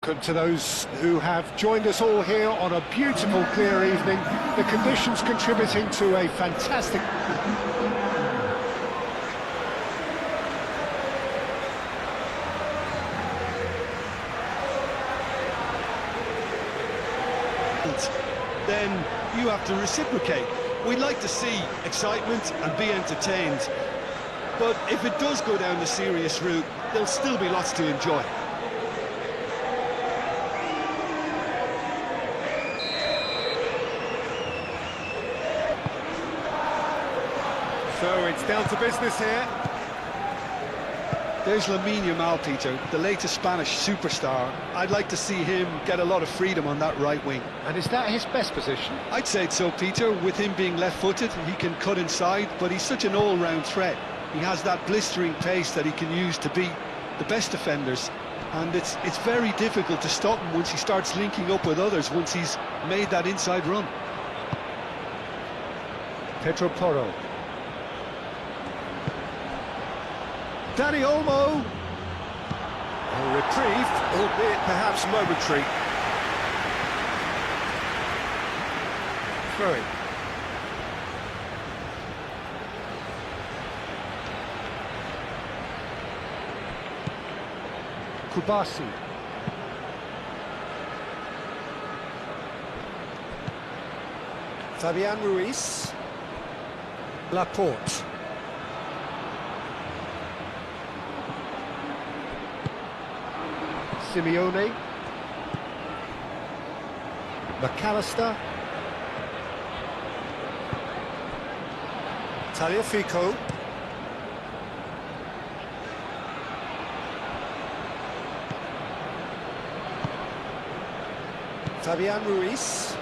Welcome to those who have joined us all here on a beautiful, clear evening. The conditions contributing to a fantastic... Then you have to reciprocate. We'd like to see excitement and be entertained. But if it does go down the serious route, there'll still be lots to enjoy. So it's down to business here. There's Lamine Yamal, Peter, the latest Spanish superstar. I'd like to see him get a lot of freedom on that right wing. And is that his best position? I'd say so, Peter. With him being left-footed, he can cut inside, but he's such an all-round threat. He has that blistering pace that he can use to beat the best defenders. And it's very difficult to stop him once he starts linking up with others, once he's made that inside run. Pedro Porro. Dani Olmo. Oh, reprieved, albeit perhaps momentary. Throwing. Kubasi. Fabian Ruiz. Laporte. Simeone. McAllister. Tagliafico. Fabian Ruiz.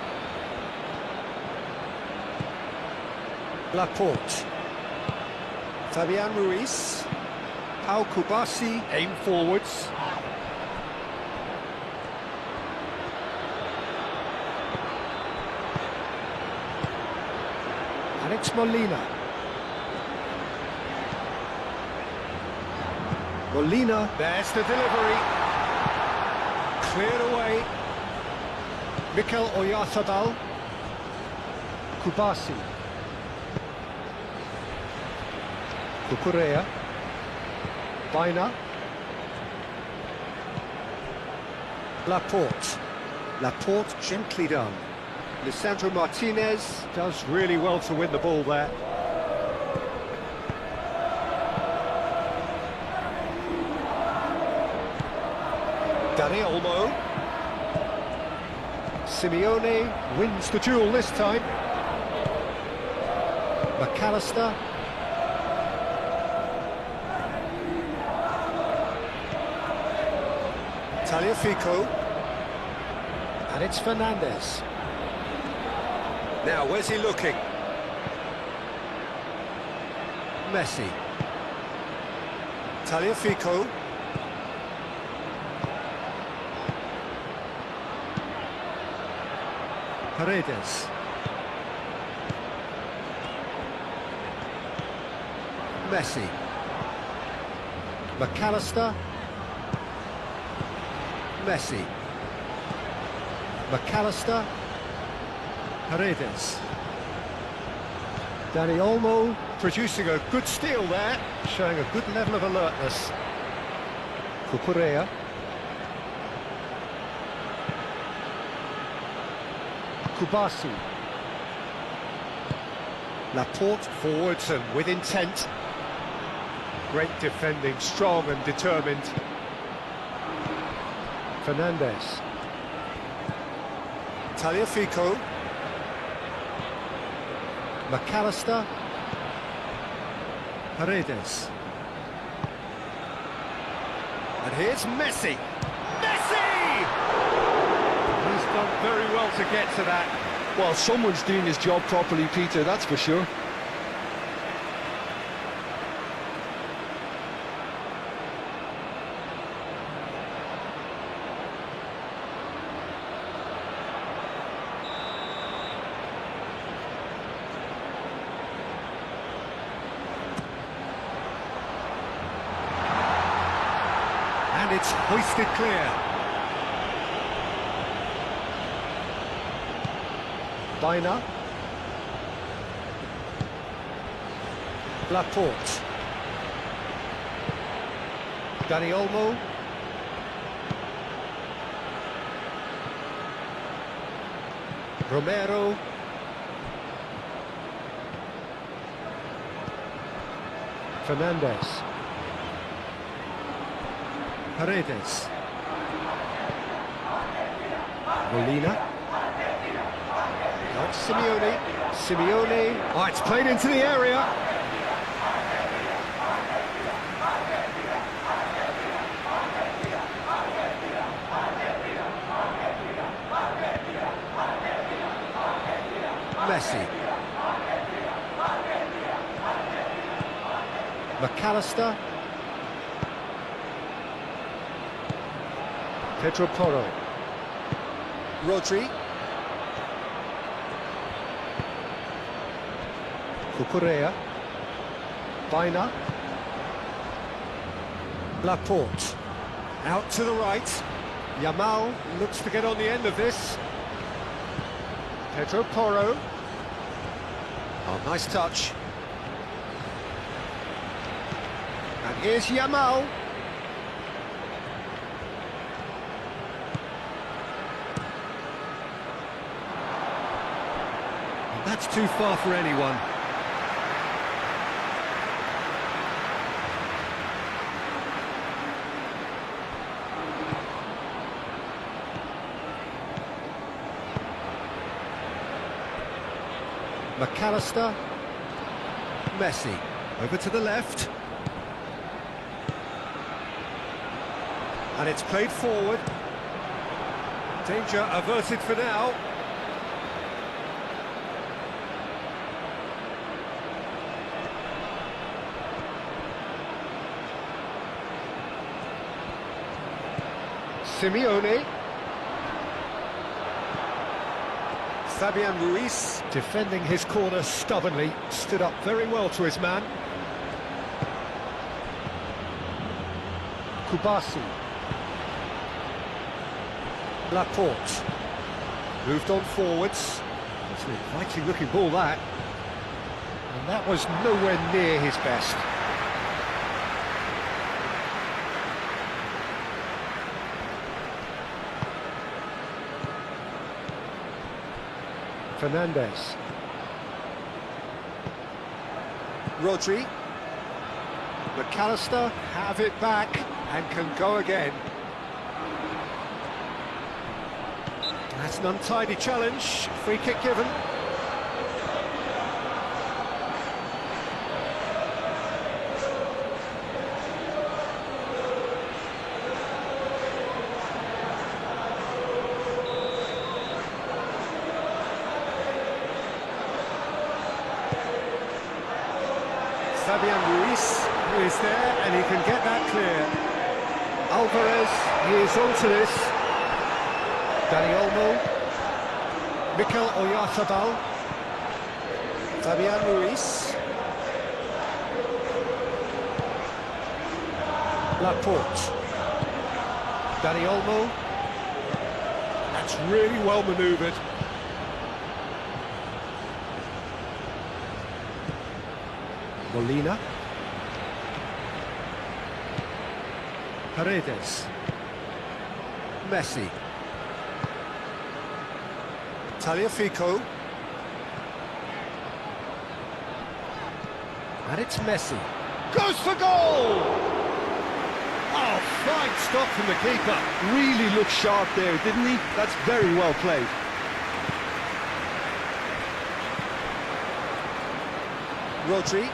Laporte. Fabian Ruiz. Pau Kubasi. Aim forwards. Alex Molina. Molina, there's the delivery. Cleared away. Mikel Oyarzabal. Kubasi. Cucurella. Baina. Laporte. Laporte gently done. Lisandro Martinez does really well to win the ball there. Dani Olmo. Simeone wins the duel this time. McAllister. Tagliafico. And it's Fernandez. Now, where's he looking? Messi. Tagliafico. Paredes. Messi. McAllister. Messi. McAllister. Paredes. Dani Olmo producing a good steal there, showing a good level of alertness. Cucurella. Kubasi. Laporte forwards and with intent. Great defending, strong and determined. Fernandez. Tagliafico. McAllister. Paredes. And here's Messi. Messi! He's done very well to get to that. Well, someone's doing his job properly, Peter, that's for sure. And it's hoisted clear. Baina. Laporte. Dani Olmo. Romero. Fernandez. Paredes. Molina. Not Simeone. Simeone. Oh, it's played into the area. Messi. McAllister. Pedro Porro. Rodri. Cucurella. Baina. Laporte. Out to the right. Yamal looks to get on the end of this. Pedro Porro. Oh, nice touch. And here's Yamal. And that's too far for anyone. McAllister. Messi. Over to the left. And it's played forward. Danger averted for now. Simeone. Fabian Ruiz, defending his corner stubbornly, stood up very well to his man. Kubasi. Laporte. Moved on forwards. It's an inviting looking ball, that. And that was nowhere near his best. Fernandez. Rodri. McAllister have it back and can go again. That's an untidy challenge. Free kick given. Fabian Ruiz, who is there, and he can get that clear. Alvarez, he is onto this. Dani Olmo. Mikel Oyarzabal. Fabian Ruiz. Laporte. Dani Olmo. That's really well manoeuvred. Molina. Paredes. Messi. Tagliafico. And it's Messi. Goes for goal! Oh, fine stop from the keeper. Really looked sharp there, didn't he? That's very well played. Rodri.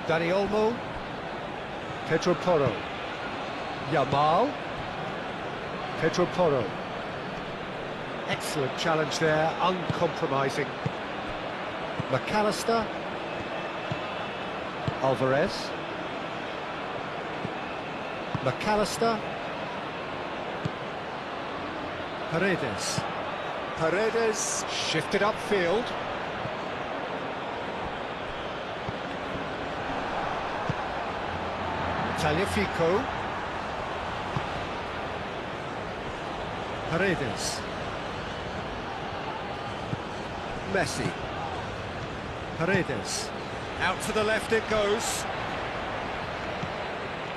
Dani Olmo. Pedro Porro. Yamal. Pedro Porro. Excellent challenge there, uncompromising. McAllister. Alvarez. McAllister. Paredes. Paredes shifted upfield. Tagliafico. Messi. Paredes. Out to the left it goes.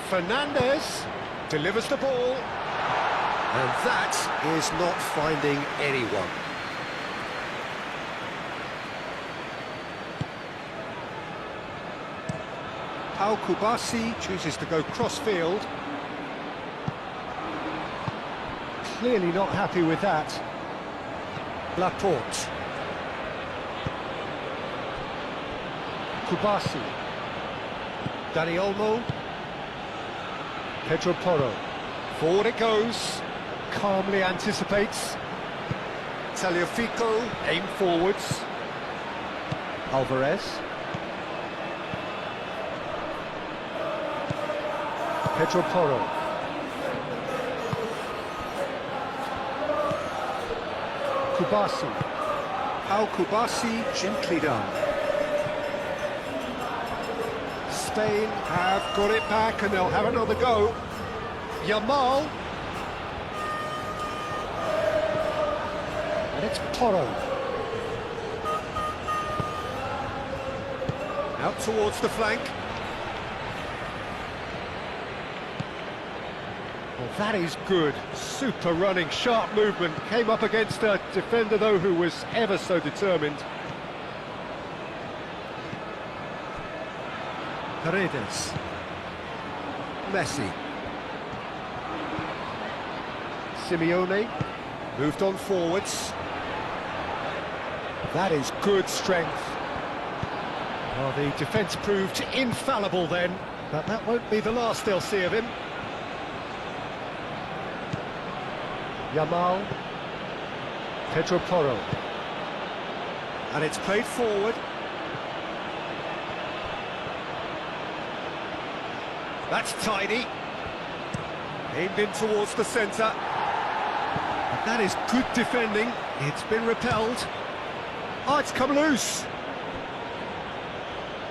Fernandez delivers the ball. And that is not finding anyone. Al-Kubasi chooses to go cross-field. Clearly not happy with that. Laporte. Kubasi. Dani Olmo. Pedro Porro. Forward it goes. Calmly anticipates. Tagliafico. Aim forwards. Alvarez. Pedro Porro. Kubasi. Al-Kubasi, gently done. Spain have got it back and they'll have another go. Yamal. And it's Porro. Out towards the flank. Well, that is good. Super running, sharp movement. Came up against a defender, though, who was ever so determined. Paredes. Messi. Simeone. Moved on forwards. That is good strength. Well, the defence proved infallible then, but that won't be the last they'll see of him. Yamal. Pedro Porro. And it's played forward. That's tidy. Aimed in towards the centre. And that is good defending. It's been repelled. Oh, it's come loose.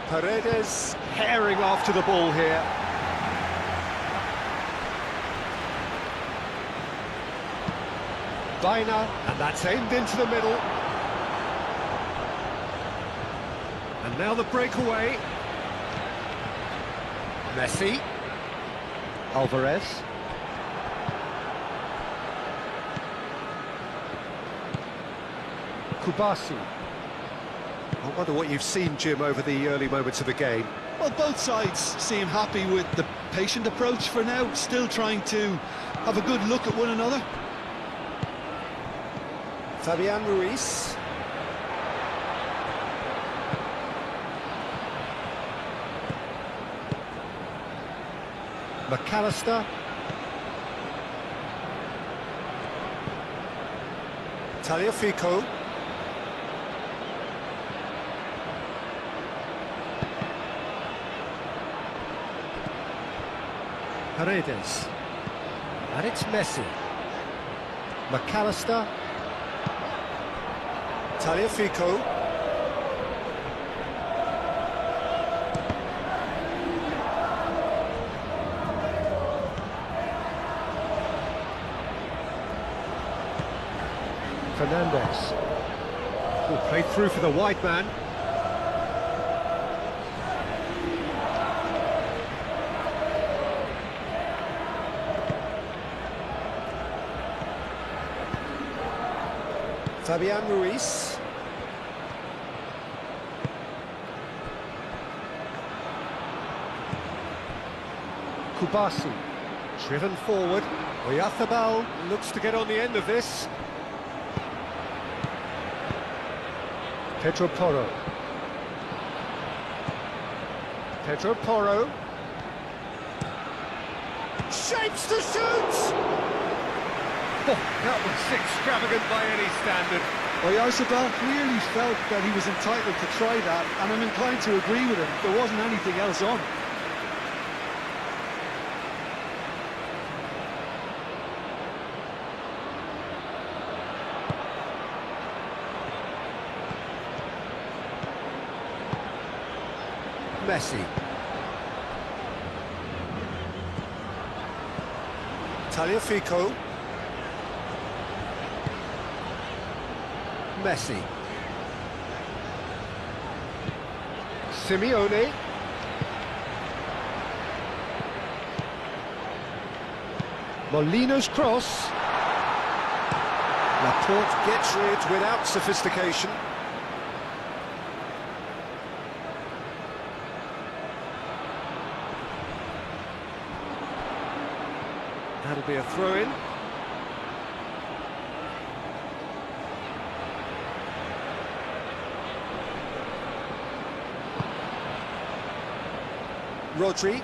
Paredes herring after the ball here. Baina, and that's aimed into the middle. And now the breakaway. Messi. Alvarez. Kubasi. I wonder what you've seen, Jim, over the early moments of the game. Well, both sides seem happy with the patient approach for now, still trying to have a good look at one another. Fabian Ruiz. McAllister. Tagliafico. Paredes. And it's Messi. McAllister. Tagliafico. Fernandez. Oh, played through for the wide man. Fabian Ruiz. Kubasi. Driven forward. Oyarzábal looks to get on the end of this. Pedro Porro. Pedro Porro. Shapes to shoot! Oh, that was extravagant by any standard. Oyarzábal clearly felt that he was entitled to try that, and I'm inclined to agree with him. There wasn't anything else on. Messi. Tagliafico. Messi. Simeone. Molina's cross. Laporte gets rid without sophistication. That'll be a throw-in. Rodri.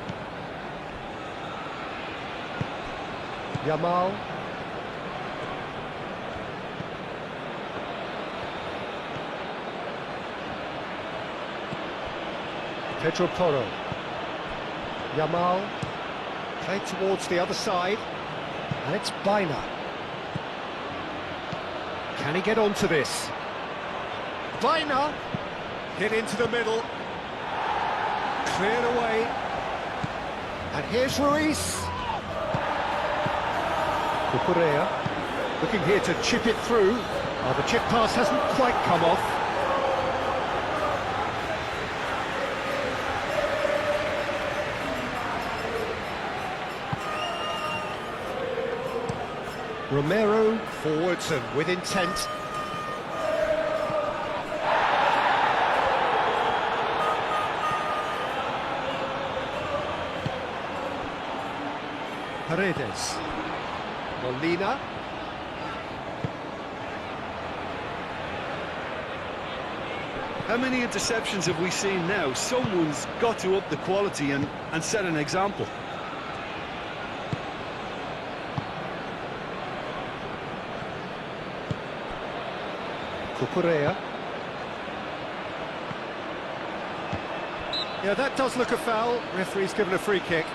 Yamal. Pedro Porro. Yamal. Played towards the other side. And it's Baina. Can he get onto this? Baina. Hit into the middle. Cleared away. And here's Ruiz. Cucurella looking here to chip it through. Oh, the chip pass hasn't quite come off. Romero forwards and with intent. Paredes. Molina. How many interceptions have we seen now? Someone's got to up the quality and set an example. Cucurella. Yeah, that does look a foul. Referee's given a free kick.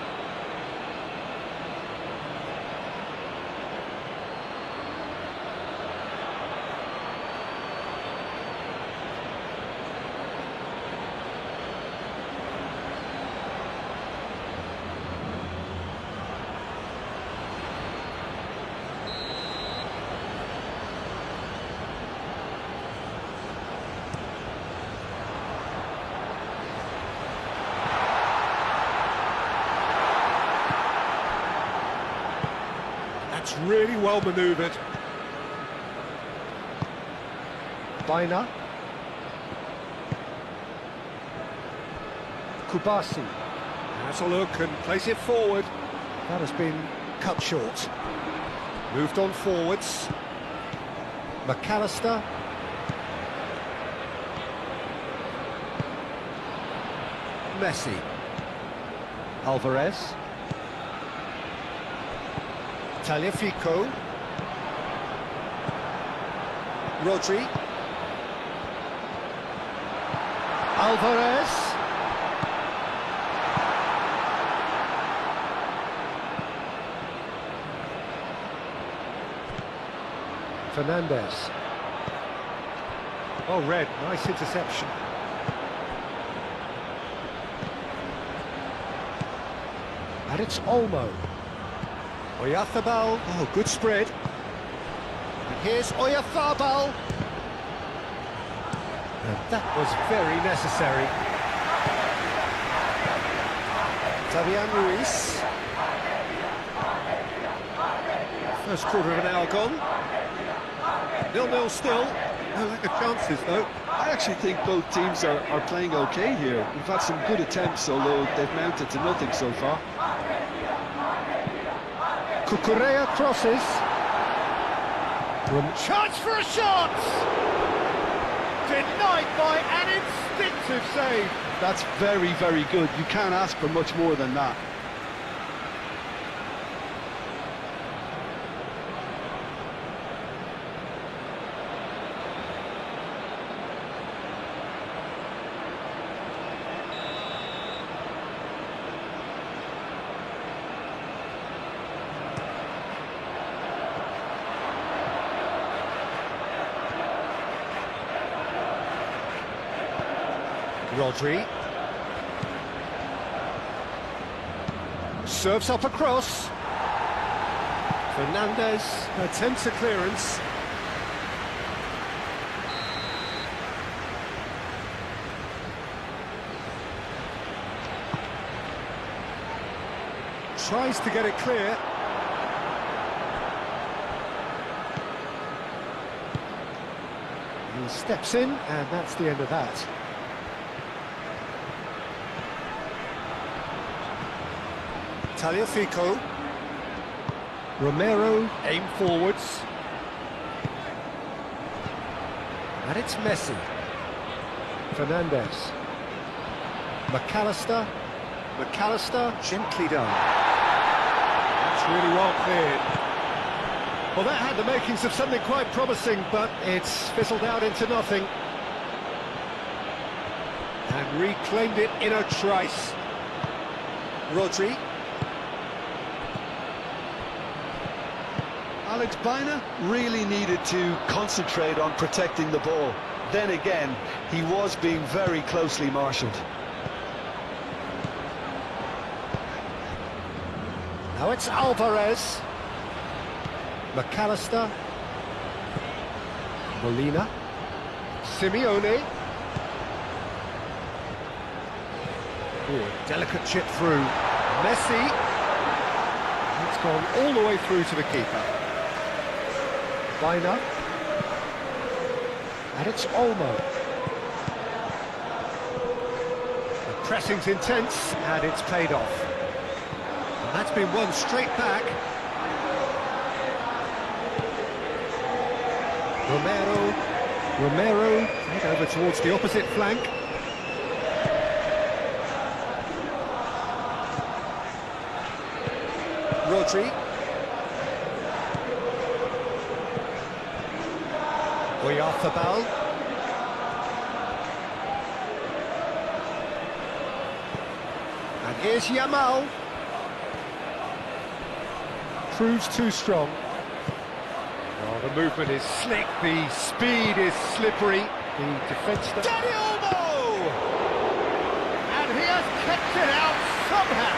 That's really well manoeuvred. Baina. Kubasi. Has a look and plays it forward. That has been cut short. Moved on forwards. McAllister. Messi. Alvarez. Tagliafico. Rodri. Alvarez. Fernandez. Oh, red, nice interception. And it's Olmo. Oyarzabal, oh, good spread. And here's Oyarzabal. And that was very necessary. Fabian Ruiz. First quarter of an hour gone. 0-0 still. No lack of chances, though. I actually think both teams are playing okay here. We've had some good attempts, although they've mounted to nothing so far. Cucurella crosses. Chance for a shot! Denied by an instinctive save. That's very, very good. You can't ask for much more than that. Rodri. Serves up across. Fernandez attempts a clearance. tries to get it clear. He steps in, and that's the end of that. Tagliafico. Romero, aim forwards. And it's Messi. Fernandez. McAllister. McAllister, gently done. That's really well cleared. Well, that had the makings of something quite promising, but it's fizzled out into nothing. And reclaimed it in a trice. Rodri. Alex Baina really needed to concentrate on protecting the ball. Then again, he was being very closely marshalled. Now it's Alvarez. McAllister. Molina. Simeone. Ooh, a delicate chip through. Messi. It's gone all the way through to the keeper. Baina. And it's Olmo. The pressing's intense, and it's paid off. And that's been won straight back. Romero, head over towards the opposite flank. Rodri. Oyarzabal. And here's Yamal. Proves too strong. Oh, the movement is slick, the speed is slippery. The defence... Dani Olmo! And he has kept it out somehow.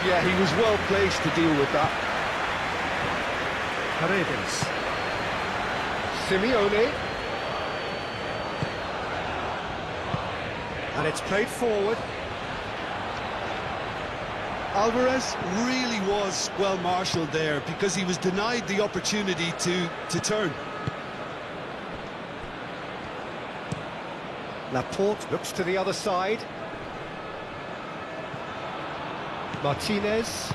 Yeah, he was well placed to deal with that. Paredes. Simeone. And it's played forward. Alvarez really was well marshalled there because he was denied the opportunity to turn. Laporte looks to the other side. Martinez.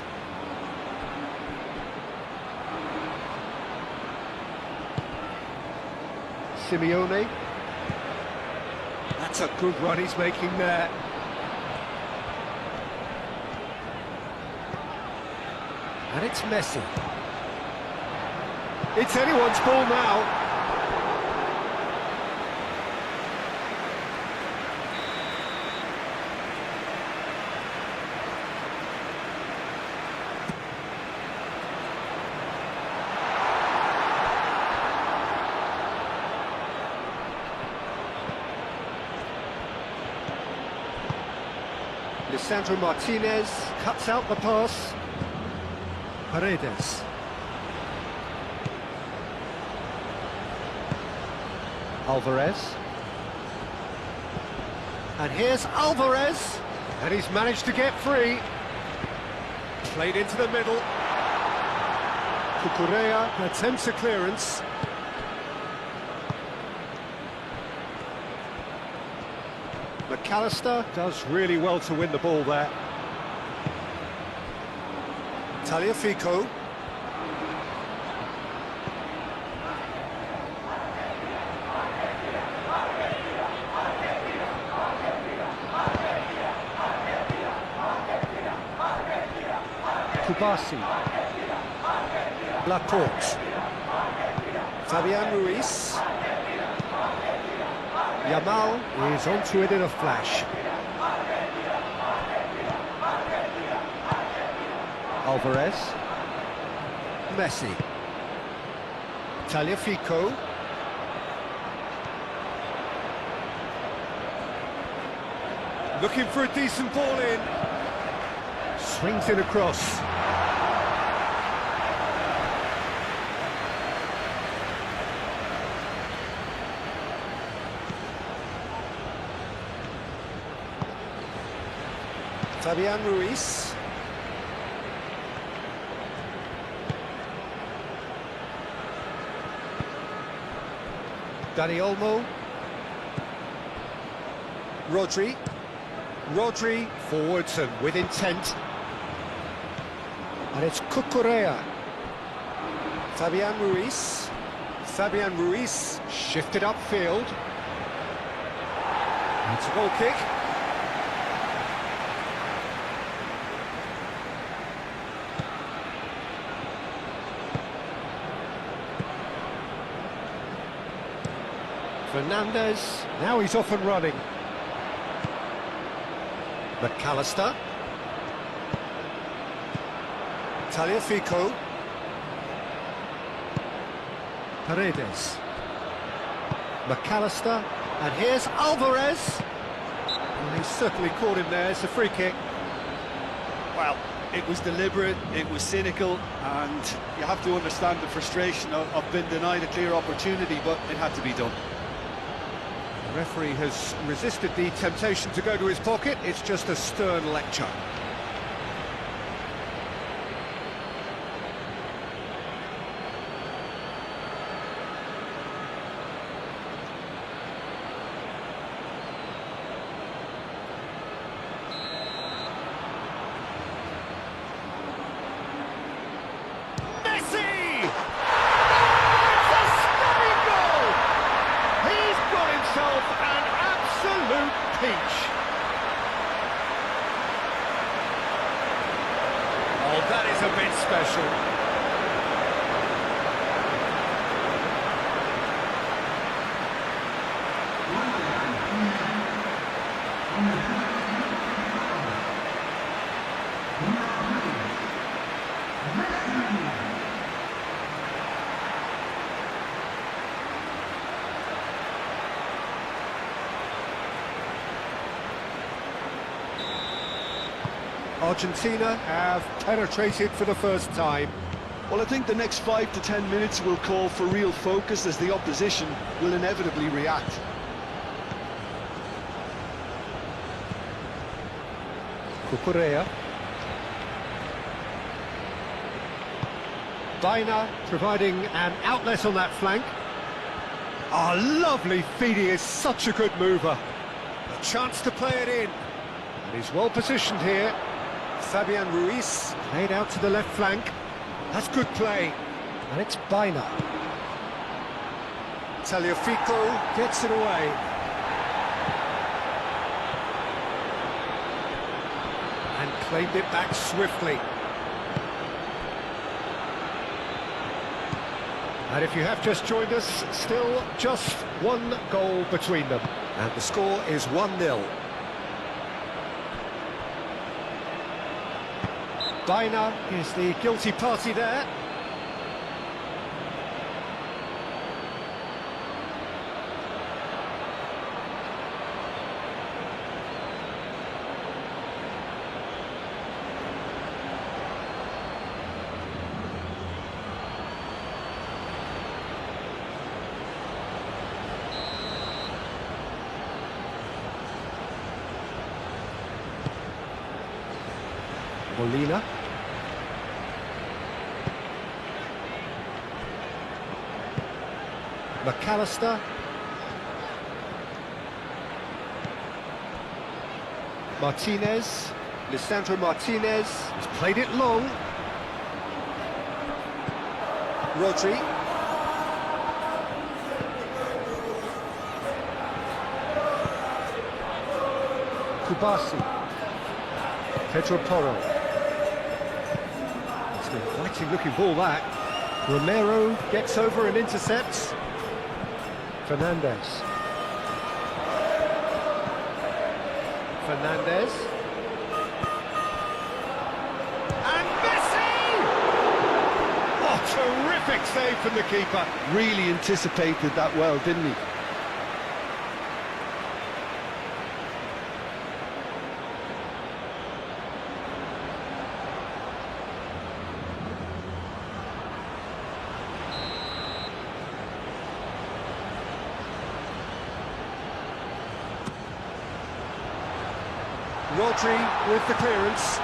Simeone. That's a good run he's making there. And it's Messi. It's anyone's ball now. Lisandro Martinez cuts out the pass. Paredes. Alvarez. And here's Alvarez. And he's managed to get free. Played into the middle. Cucurella attempts a clearance. McAllister does really well to win the ball there. Tagliafico. Kubasi. Laporte. Fabian Ruiz. Yamal is onto it in a flash. Alvarez. Messi. Tagliafico. Looking for a decent ball in. Swings it across. Fabian Ruiz. Dani Olmo. Rodri. Rodri forwards and with intent. And it's Cucurella. Fabian Ruiz. Fabian Ruiz shifted upfield. It's a goal kick. Fernandez, now he's off and running. McAllister. Tagliafico. Paredes. McAllister. And here's Alvarez. Well, he's certainly caught him there. It's a free kick. Well, it was deliberate, it was cynical, and you have to understand the frustration of being denied a clear opportunity, but it had to be done. The referee has resisted the temptation to go to his pocket. It's just a stern lecture. Oh, that is a bit special. Argentina have penetrated for the first time. Well, I think the next 5 to 10 minutes will call for real focus as the opposition will inevitably react. Cucurella. Baina providing an outlet on that flank. Ah, lovely feed, he is such a good mover. A chance to play it in. And he's well positioned here. Fabian Ruiz played out to the left flank. That's good play. And it's Baina. Tagliafico gets it away. And claimed it back swiftly. And if you have just joined us, still just one goal between them. And the score is 1-0. Baina is the guilty party there. Molina. McAllister. Martinez. Lisandro Martinez has played it long. Rodri. Kubasi. Pedro Porro. It's an exciting looking ball that. Romero gets over and intercepts. Fernandez. Fernandez. And Messi! Oh, terrific save from the keeper. Really anticipated that well, didn't he? Rodri with the clearance.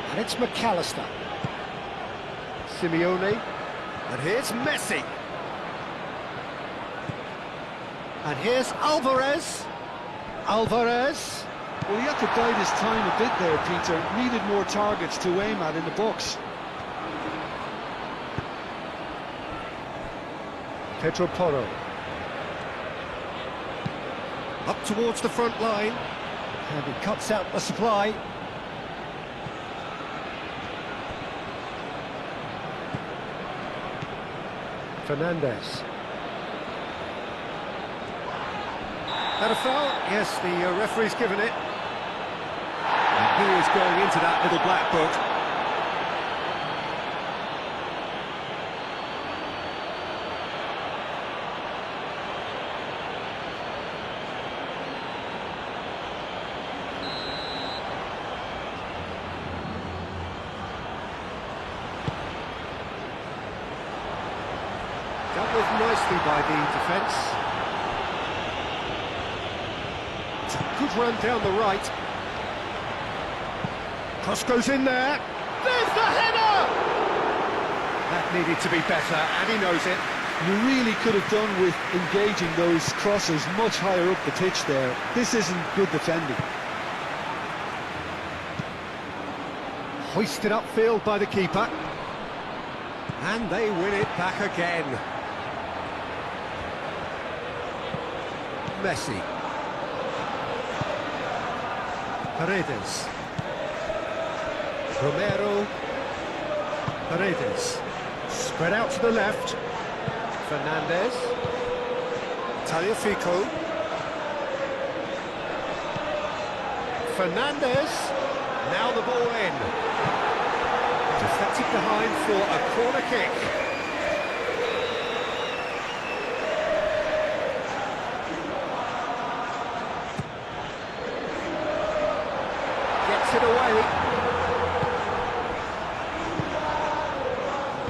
And it's McAllister. Simeone. And here's Messi. And here's Alvarez. Alvarez. Well, he had to bide his time a bit there, Peter. Needed more targets to aim at in the box. Pedro Porro. Up towards the front line. And he cuts out the supply. Fernandez. That a foul? Yes, the referee's given it. And he is going into that little black book. Dealt with nicely by the defence. It's a good run down the right. Cross goes in there. There's the header! That needed to be better, and he knows it. You really could have done with engaging those crosses much higher up the pitch there. This isn't good defending. Hoisted upfield by the keeper. And they win it back again. Messi. Paredes. Romero. Paredes. Spread out to the left. Fernandez. Tagliafico. Fernandez. Now the ball in. Deflected behind for a corner kick. Gets it away.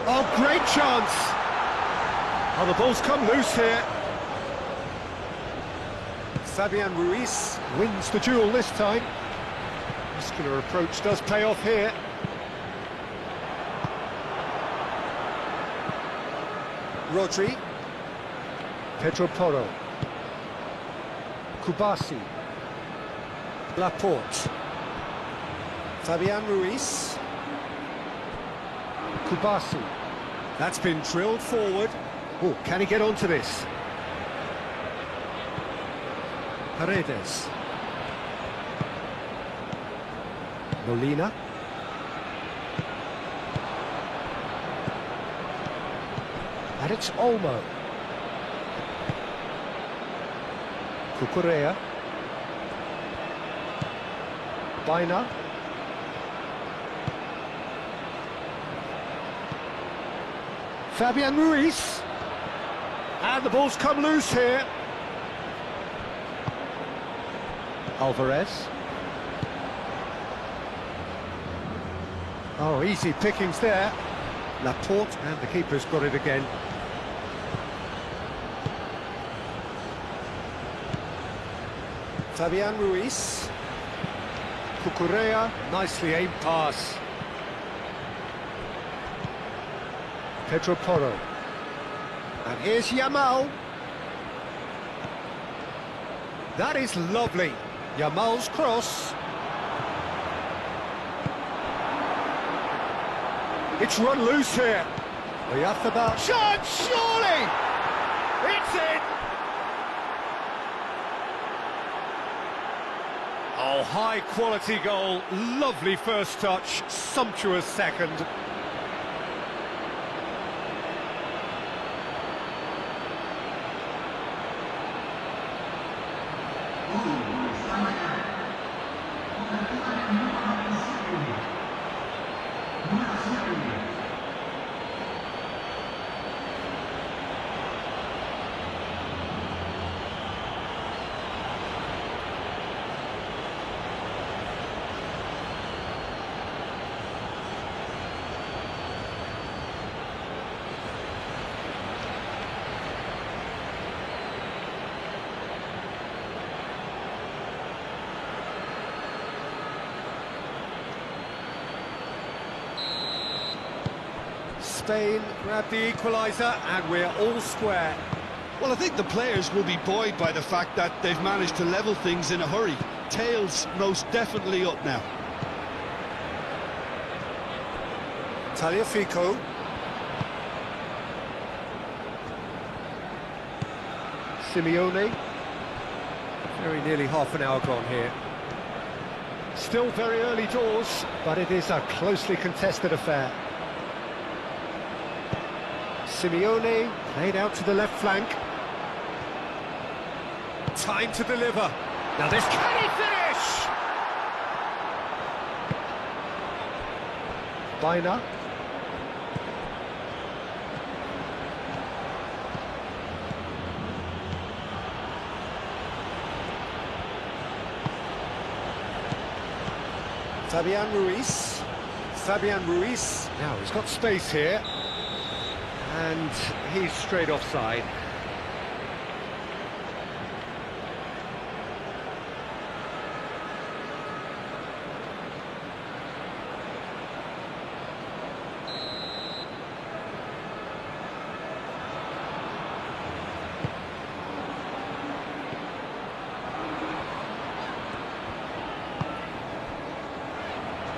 Oh, great chance! Oh, the ball's come loose here. Fabian Ruiz wins the duel this time. Muscular approach does pay off here. Rodri. Pedro Porro. Kubasi. Laporte. Fabian Ruiz. Kubasi. That's been drilled forward. Oh, can he get onto this? Paredes. Molina. And it's Olmo. Cucurella. Baina. Fabian Ruiz. And the ball's come loose here. Alvarez. Oh, easy pickings there. Laporte, and the keeper's got it again. Fabian Ruiz. Cucurella, nicely aimed pass. Pedro Porro. And here's Yamal. That is lovely. Yamal's cross. It's run loose here. Oyarzábal. Shot, surely! It's in! Oh, high quality goal. Lovely first touch. Sumptuous second. Spain grab the equaliser, and we're all square. Well, I think the players will be buoyed by the fact that they've managed to level things in a hurry. Tails most definitely up now. Tagliafico. Simeone. Very nearly half an hour gone here. Still very early doors, but it is a closely contested affair. Simeone played out to the left flank. Time to deliver. Now this, can he finish? Baina. Fabian Ruiz. Now he's got space here. And he's straight offside.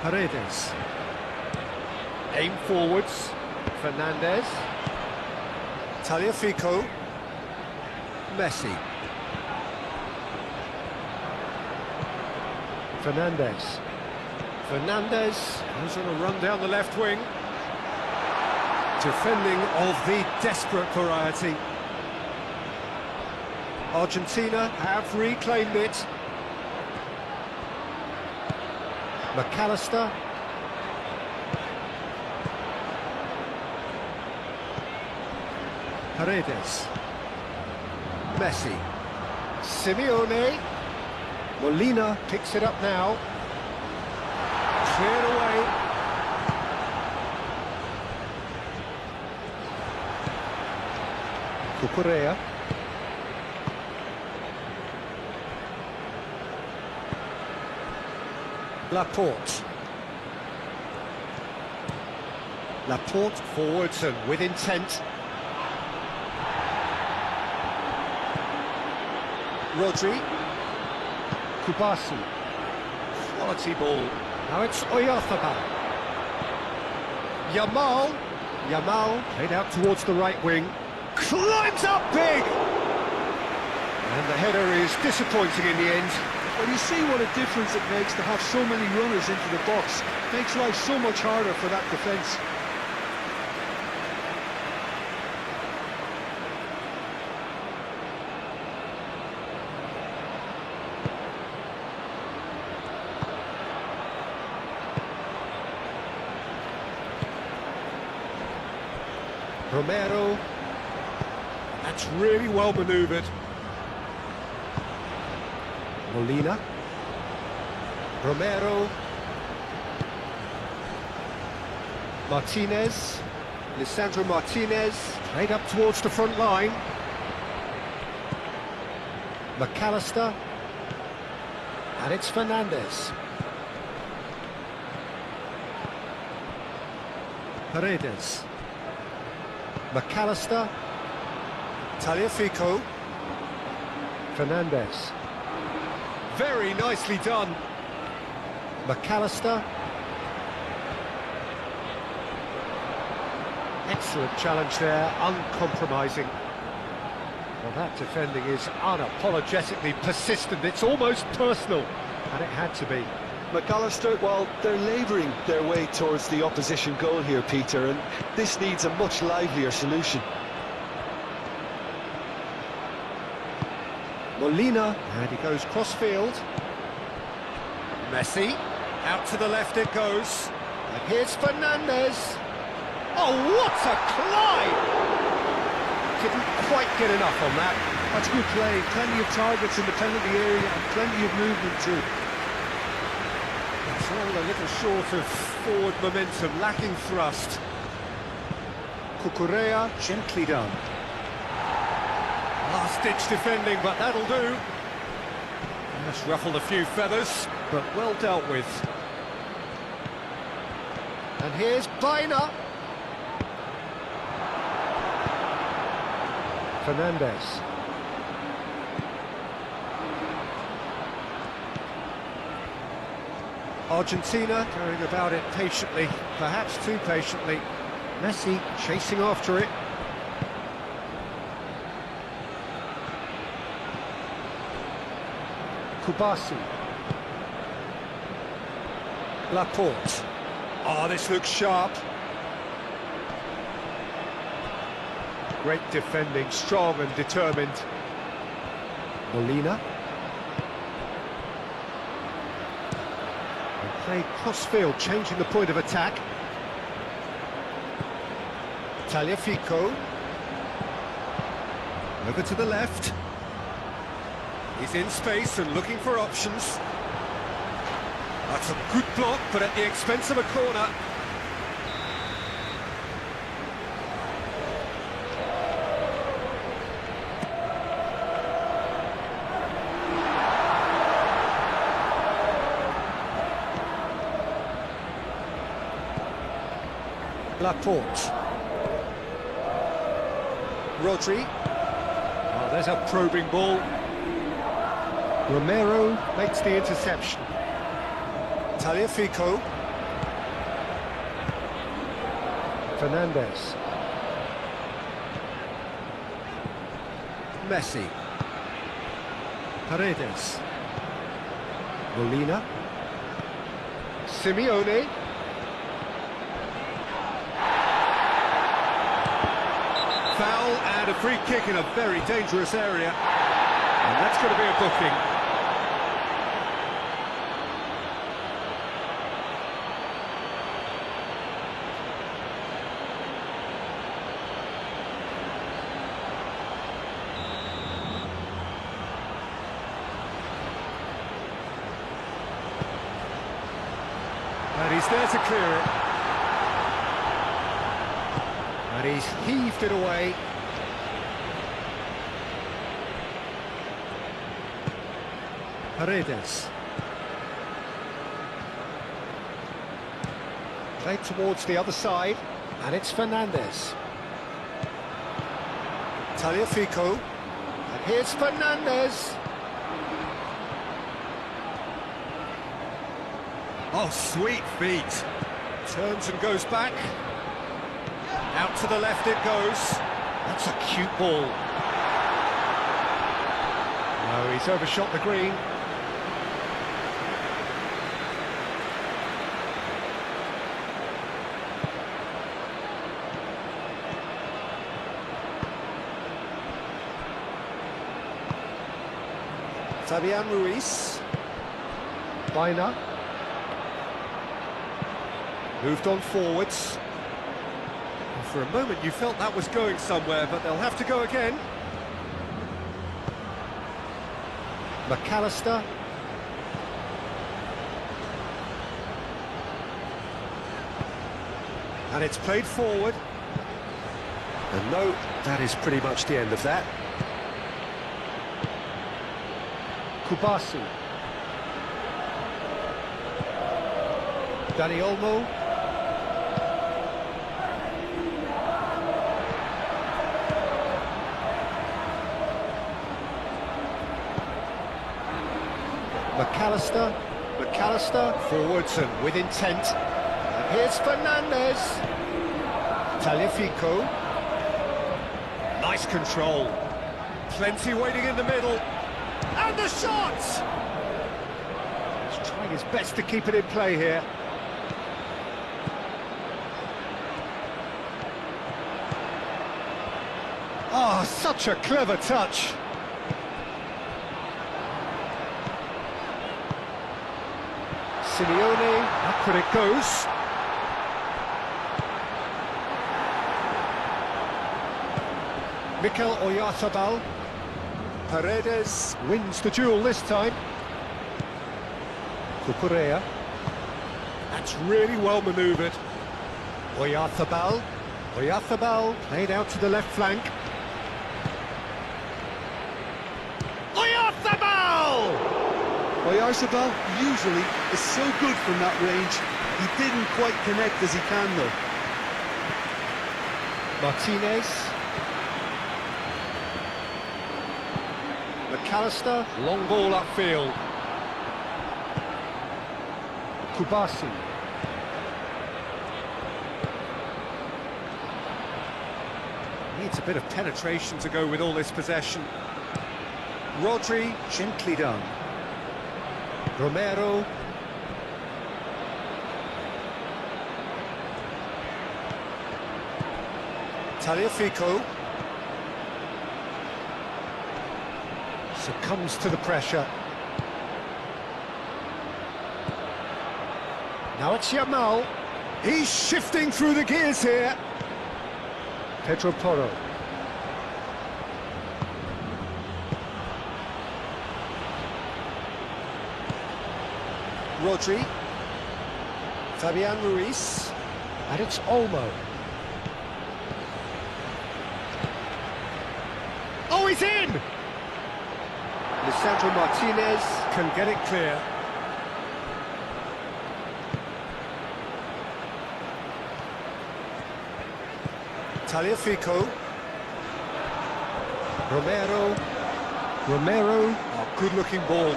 Paredes. Aim forwards. Fernandez. Tagliafico. Messi. Fernandez. Fernandez goes on a run down the left wing. Defending of the desperate variety. Argentina have reclaimed it. McAllister. Paredes. Messi. Simeone. Molina picks it up now. Cleared away. Cucurella. Laporte. Laporte forwards and with intent. Rodri. Kubasi. Quality ball. Now it's Oyarzabal. Yamal played out towards the right wing. Climbs up big! And the header is disappointing in the end. Well, you see what a difference it makes to have so many runners into the box. Makes life so much harder for that defence. Romero. That's really well manoeuvred. Molina. Romero. Martinez. Lisandro Martinez. Played up towards the front line. McAllister. And it's Fernandez. Paredes. McAllister. Tagliafico. Fernandez. Very nicely done. McAllister. Excellent challenge there, uncompromising. Well, that defending is unapologetically persistent. It's almost personal, and it had to be. McAllister, well, they're labouring their way towards the opposition goal here, Peter, and this needs a much livelier solution. Molina, and he goes cross-field. Messi, out to the left it goes. And here's Fernandez. Oh, what a climb! Didn't quite get enough on that. That's good play, plenty of targets in the penalty area and plenty of movement too. It's all a little short of forward momentum, lacking thrust. Cucurella, gently done. Last-ditch defending, but that'll do. Just ruffled a few feathers, but well dealt with. And here's Baina. Fernandez. Argentina going about it patiently, perhaps too patiently. Messi chasing after it. Kubasi. Laporte. Oh, this looks sharp. Great defending, strong and determined. Molina. And played cross-field, changing the point of attack. Tagliafico. Over to the left. He's in space and looking for options. That's a good block, but at the expense of a corner. Laporte. Rodri. Oh, there's a probing ball. Romero makes the interception. Tagliafico. Fernandez. Messi. Paredes. Molina. Simeone. Foul and a free kick in a very dangerous area. And that's going to be a booking. And he's there to clear it. And he's heaved it away. Paredes. Played towards the other side, and it's Fernandez. Tagliafico. And here's Fernandez. Oh, sweet feet. Turns and goes back. Out to the left it goes. That's a cute ball. No, he's overshot the green. Fabian Ruiz. Baina. Moved on forwards. And for a moment you felt that was going somewhere, but they'll have to go again. McAllister. And it's played forward. And no, that is pretty much the end of that. Kubasi. Dani Olmo. McAllister, forwards and with intent. And here's Fernandez. Tagliafico. Nice control. Plenty waiting in the middle. And the shot! He's trying his best to keep it in play here. Oh, such a clever touch. Simeone, backward it goes. Mikel Oyarzabal. Paredes wins the duel this time. Cucurella. That's really well manoeuvred. Oyarzabal. Oyarzabal played out to the left flank. Oyarzabal! Oyarzabal usually is so good from that range. He didn't quite connect as he can though. McAllister, long ball upfield. Kubasi. Needs a bit of penetration to go with all this possession. Rodri, gently done. Romero. Tagliafico. Succumbs to the pressure. Now it's Yamal. He's shifting through the gears here. Pedro Porro. Rodri. Fabian Ruiz. And it's Olmo. Oh, he's in! Lisandro Martinez can get it clear. Tagliafico. Romero. Oh, good-looking ball.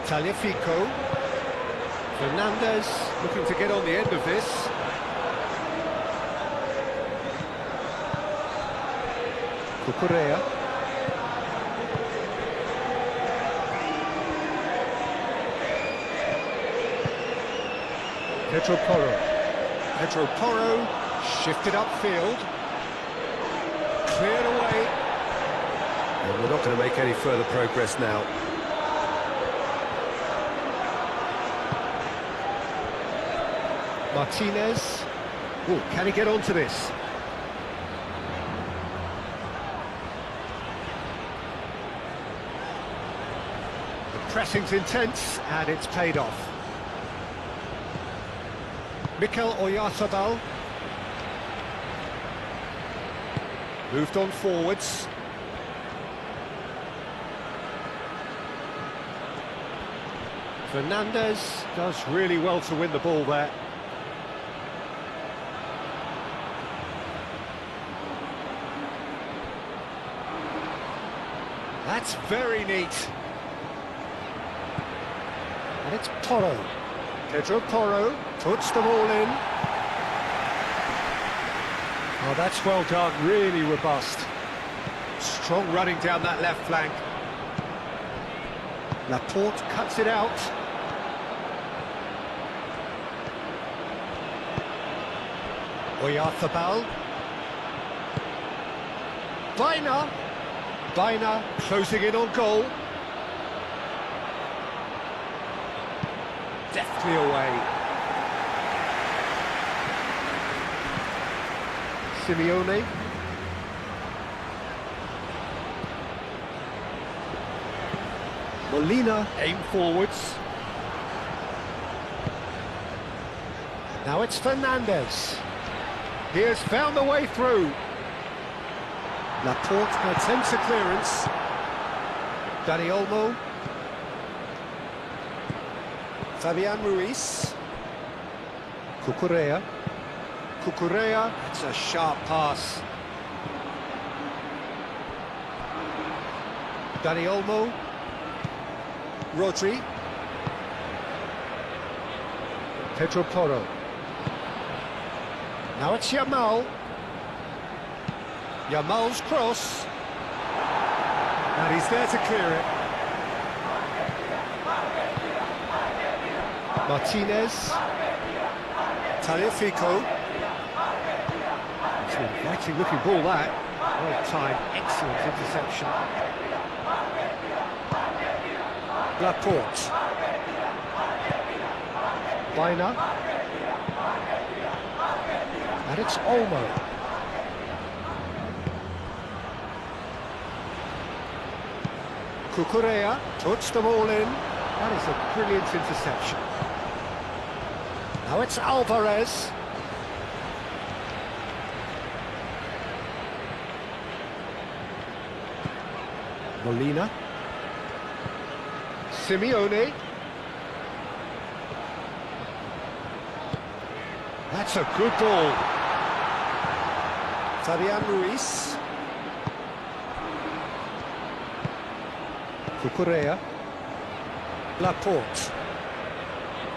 Tagliafico. Fernandez looking to get on the end of this. Cucurella. Pedro Porro shifted upfield. Cleared away. And we're not going to make any further progress now. Martinez. Oh, can he get onto this? The pressing's intense, and it's paid off. Mikel Oyarzabal. Moved on forwards. Fernandez does really well to win the ball there. That's very neat. And it's Porro. Pedro Porro puts the ball in. Oh, that's well done, really robust. Strong running down that left flank. Laporte cuts it out. Oyarzabal. Baina closing in on goal. Deftly away. Simeone. Molina aim forwards. Now it's Fernandez. He has found the way through. Laporte attempts a clearance. Dani Olmo. Fabian Ruiz. Cucurella. It's a sharp pass. Dani Olmo. Rodri. Pedro Porro. Now it's Yamal. Yamal's cross. And he's there to clear it. Martinez. Tagliafico. It's an inviting looking ball that. Well timed, excellent interception. Laporte. Baina. And it's Olmo. Cucurella puts the ball in. That is a brilliant interception. Now it's Alvarez. Molina. Simeone. That's a good ball. Fabian Ruiz. Cucurella. Laporte.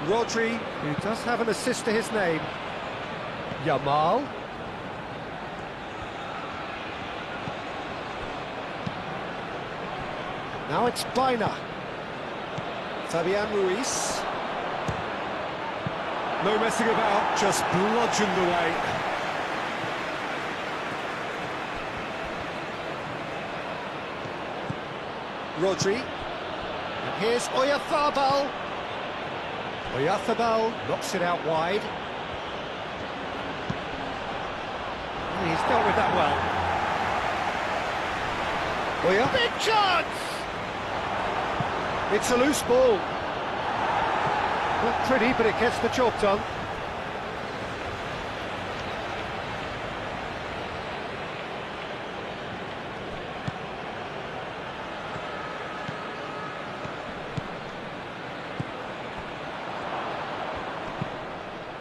Rodri, who does have an assist to his name. Yamal. Now it's Baina. Fabian Ruiz. No messing about, just bludgeoned away. Rodri. And here's Oyarzabal. Oyarzabal knocks it out wide. And he's dealt with that well. Oya. Big chance! It's a loose ball. Not pretty, but it gets the job done.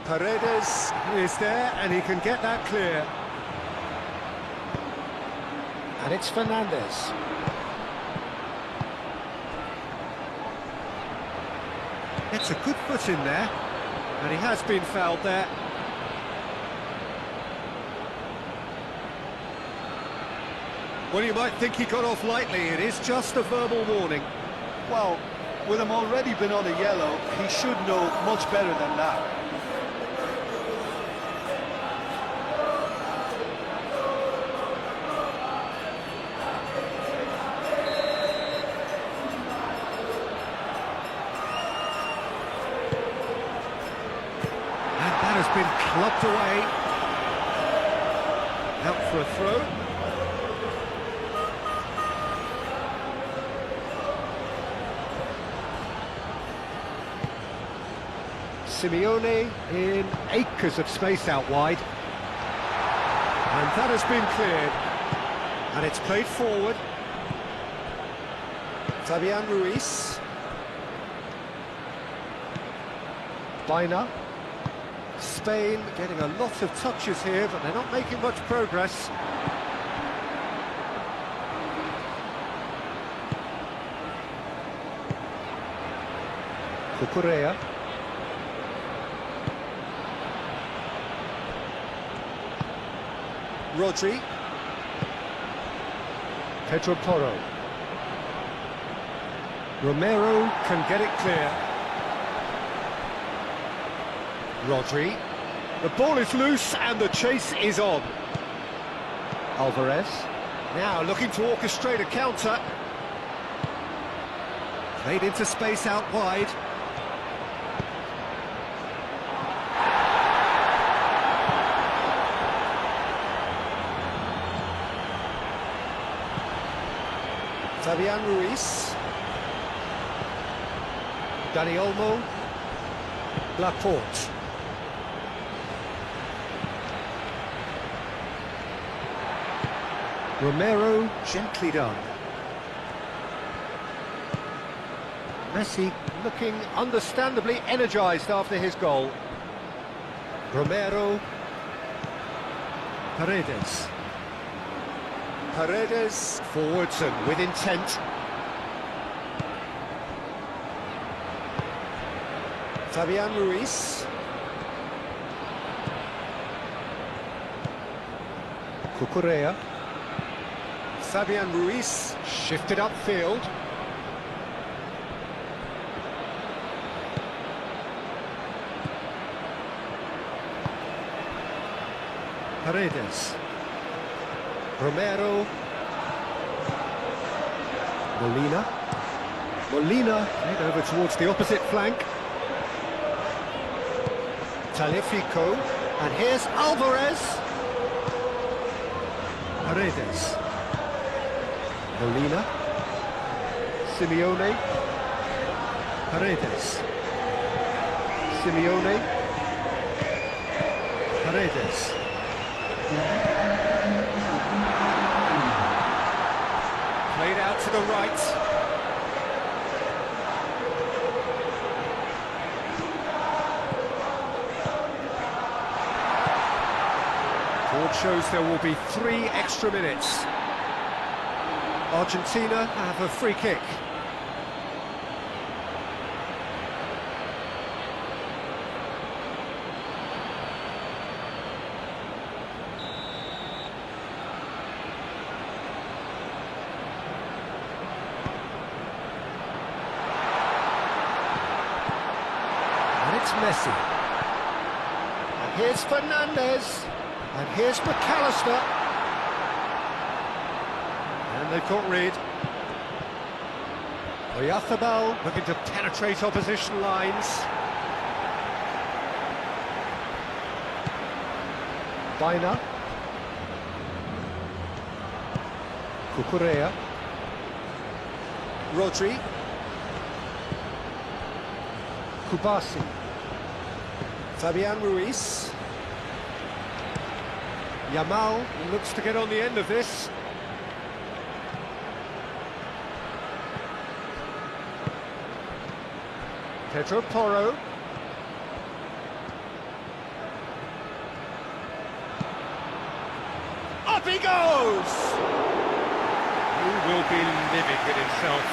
Paredes is there, and he can get that clear. And it's Fernandez. It's a good foot in there, and he has been fouled there. Well, you might think he got off lightly. It is just a verbal warning. Well, with him already been on a yellow, he should know much better than that. Has been clubbed away. Out for a throw. Simeone in acres of space out wide. And that has been cleared. And it's played forward. Fabian Ruiz. Baina. Spain getting a lot of touches here, but they're not making much progress. Cucurella. Rodri. Pedro Porro. Romero can get it clear. Rodri. The ball is loose and the chase is on. Alvarez. Now looking to orchestrate a counter. Played into space out wide. Fabian Ruiz. Dani Olmo. Laporte. Romero, gently done. Messi looking understandably energised after his goal. Romero. Paredes. Paredes forwards and with intent. Fabian Ruiz. Cucurella. Fabian Ruiz shifted upfield. Paredes. Romero. Molina. Molina head over towards the opposite flank. Talifico. And here's Alvarez. Paredes. Molina. Simeone. Paredes. Simeone. Paredes. Played out to the right. Board shows there will be 3 extra minutes. Argentina have a free kick. Messi. And here's Fernandez. And here's McAllister. And they've got rid. Oyarzábal looking to penetrate opposition lines. Baina. Cucurella. Rodri. Kubasi. Fabian Ruiz. Yamal looks to get on the end of this. Pedro Porro. Up he goes! He will be living with himself.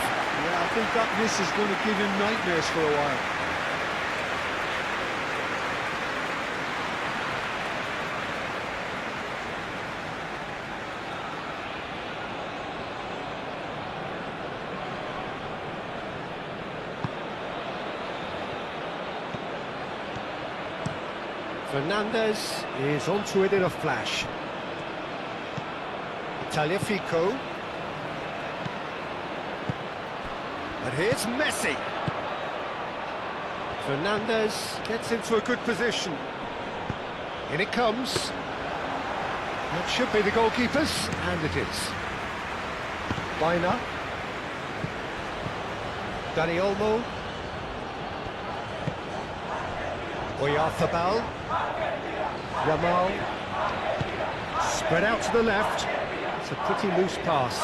Yeah, I think that miss is going to give him nightmares for a while. Fernandez is onto it in a flash. Tagliafico. And here's Messi. Fernandez gets into a good position. In it comes. That should be the goalkeepers, and it is. Baina. Dani Olmo. Oyarzábal. Yamal. Spread out to the left. It's a pretty loose pass.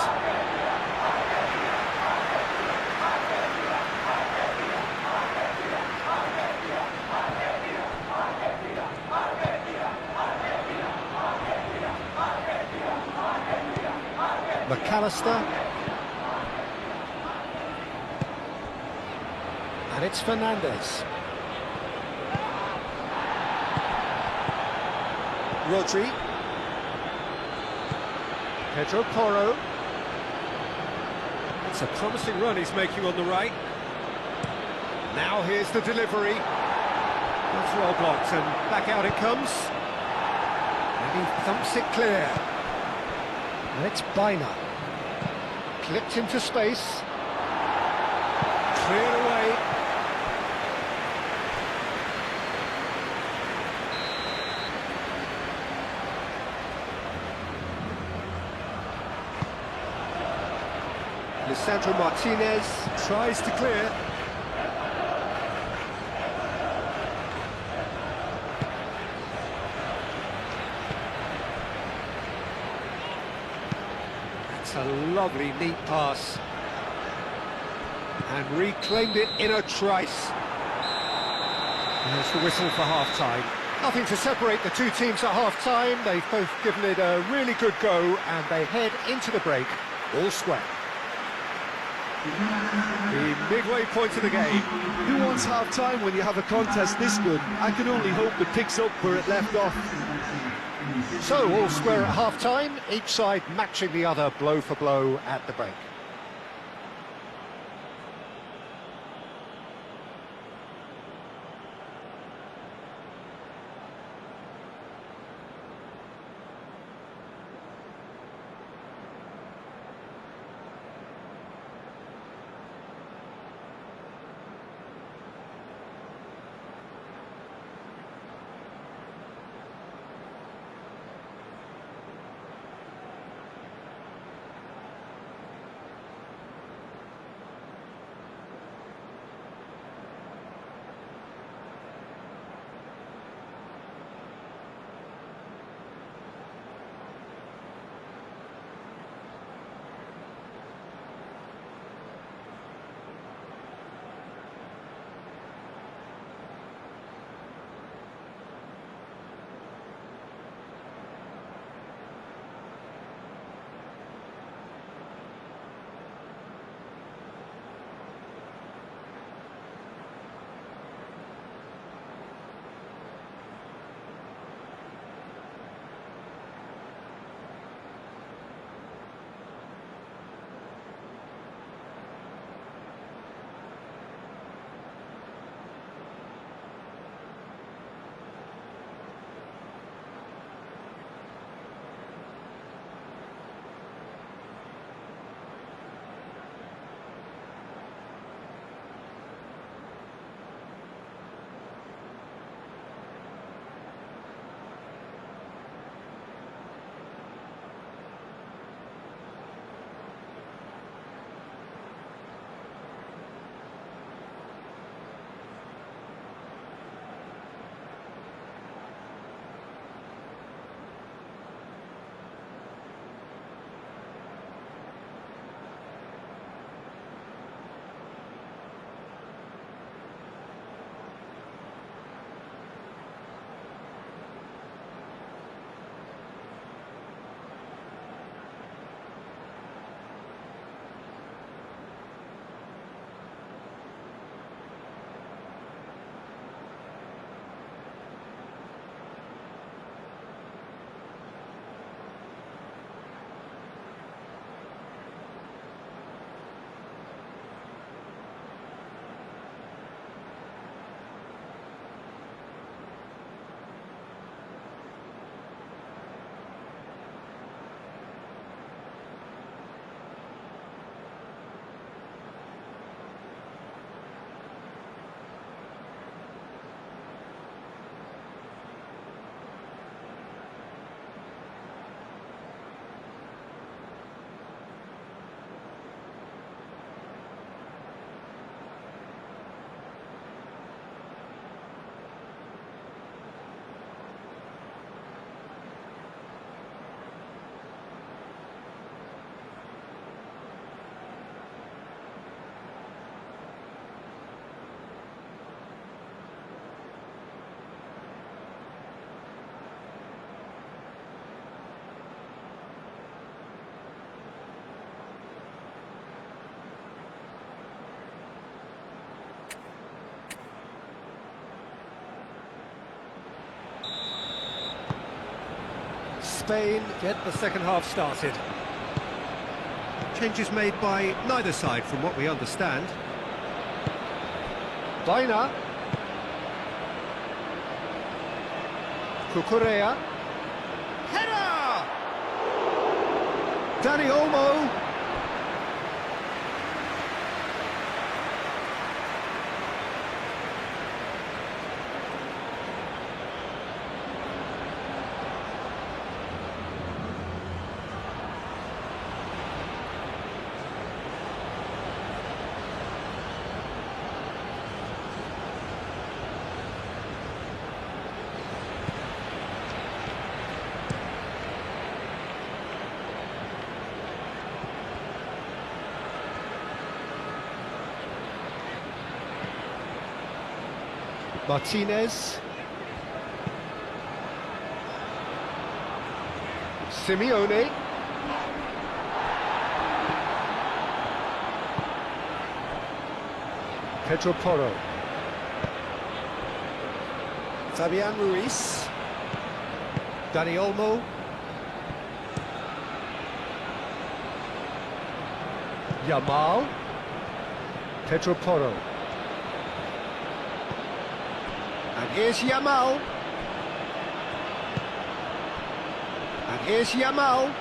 McAllister. And it's Fernandez. Rodri. Pedro Porro. It's a promising run he's making on the right. Now here's the delivery. That's well blocked, and back out it comes. And he thumps it clear. And it's Baina. Clipped into space. Cleared away. Lisandro Martinez tries to clear. That's a lovely, neat pass. And reclaimed it in a trice. And there's the whistle for half-time. Nothing to separate the two teams at half-time. They've both given it a really good go, and they head into the break all square. The midway point of the game. Who wants half-time when you have a contest this good? I can only hope it picks up where it left off. So, all square at half-time, each side matching the other blow for blow at the break. Spain get the second half started. Changes made by neither side from what we understand. Baina. Cucurella. Header! Dani Olmo. Martinez. Simeone. Pedro Porro. Fabian Ruiz. Dani Olmo. Yamal. Pedro Porro. And here's Yamal. And here's Yamal.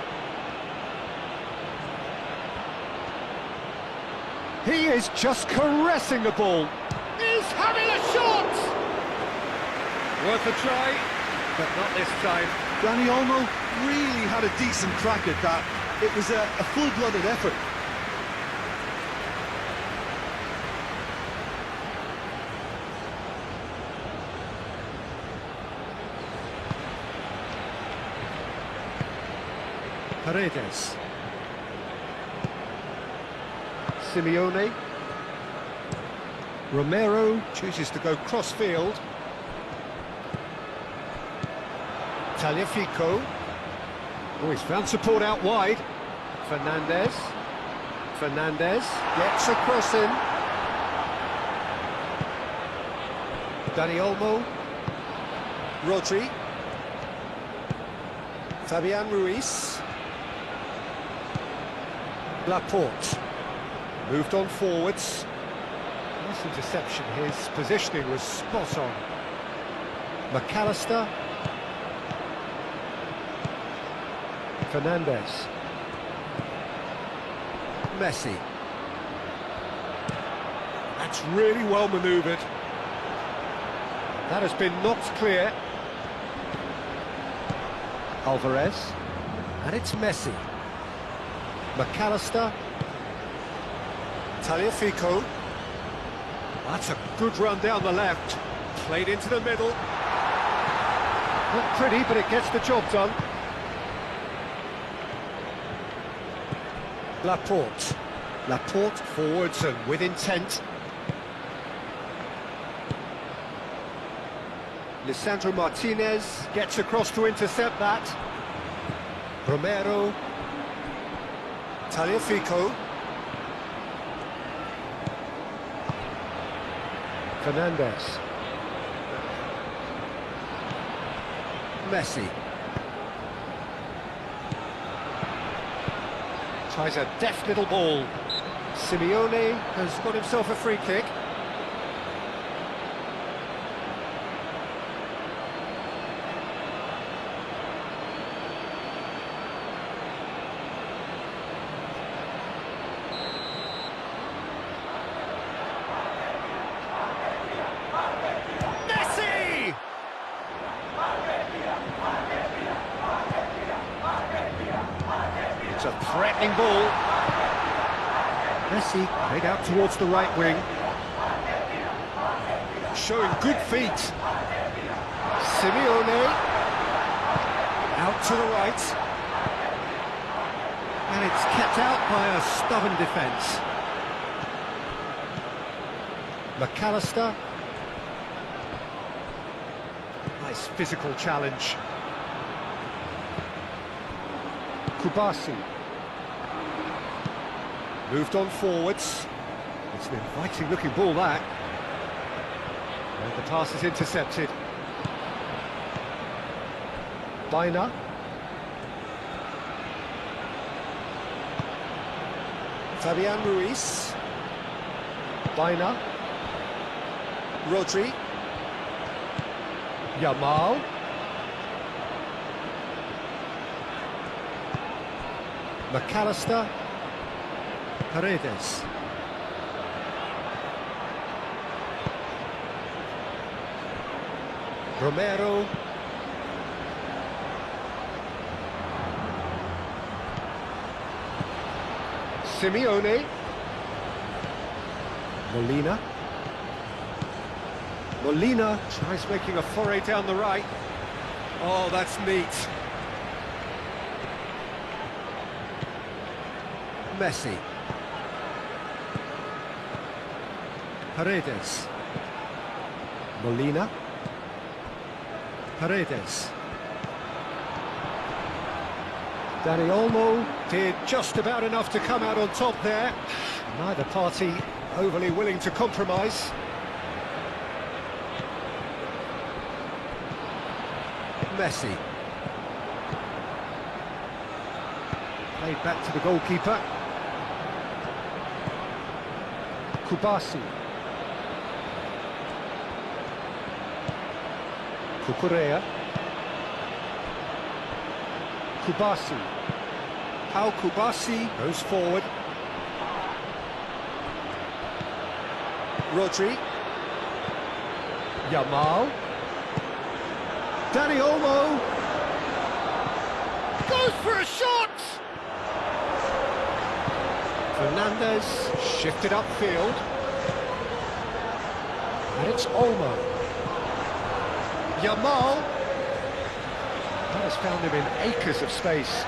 He is just caressing the ball. He's having a shot! Worth a try, but not this time. Dani Olmo really had a decent crack at that. It was a full-blooded effort. Paredes. Simeone. Romero chooses to go cross-field. Tagliafico. Oh, he's found support out wide. Fernandez. Fernandez gets a cross in. Dani Olmo. Rodri. Fabian Ruiz. Laporte. Moved on forwards. Nice interception. His positioning was spot on. McAllister. Fernandez. Messi. That's really well manoeuvred. That has been knocked clear. Alvarez. And it's Messi. McAllister. Tagliafico. That's a good run down the left. Played into the middle. Not pretty, but it gets the job done. Laporte. Laporte forwards and with intent. Lisandro Martinez gets across to intercept that. Romero. Tagliafico. Fernandez. Messi. Tries a deft little ball. Simeone has got himself a free kick. It's a threatening ball. Messi played out towards the right wing. Showing good feet. Simeone. Out to the right. And it's kept out by a stubborn defence. McAllister. Nice physical challenge. Kubasi. Moved on forwards. It's an inviting looking ball, that. And the pass is intercepted. Baina. Fabian Ruiz. Baina. Rodri. Yamal. McAllister. Paredes. Romero. Simeone. Molina. Molina tries making a foray down the right. Oh, that's neat. Messi. Paredes. Molina. Paredes. Dani Olmo did just about enough to come out on top there. Neither party overly willing to compromise. Messi. Played back to the goalkeeper. Kubasi. Kukurea. Kubasi. How Kubasi goes forward. Rodri. Yamal. Dani Olmo. Goes for a shot! Fernandez shifted upfield. And it's Olmo. Yamal. That has found him in acres of space.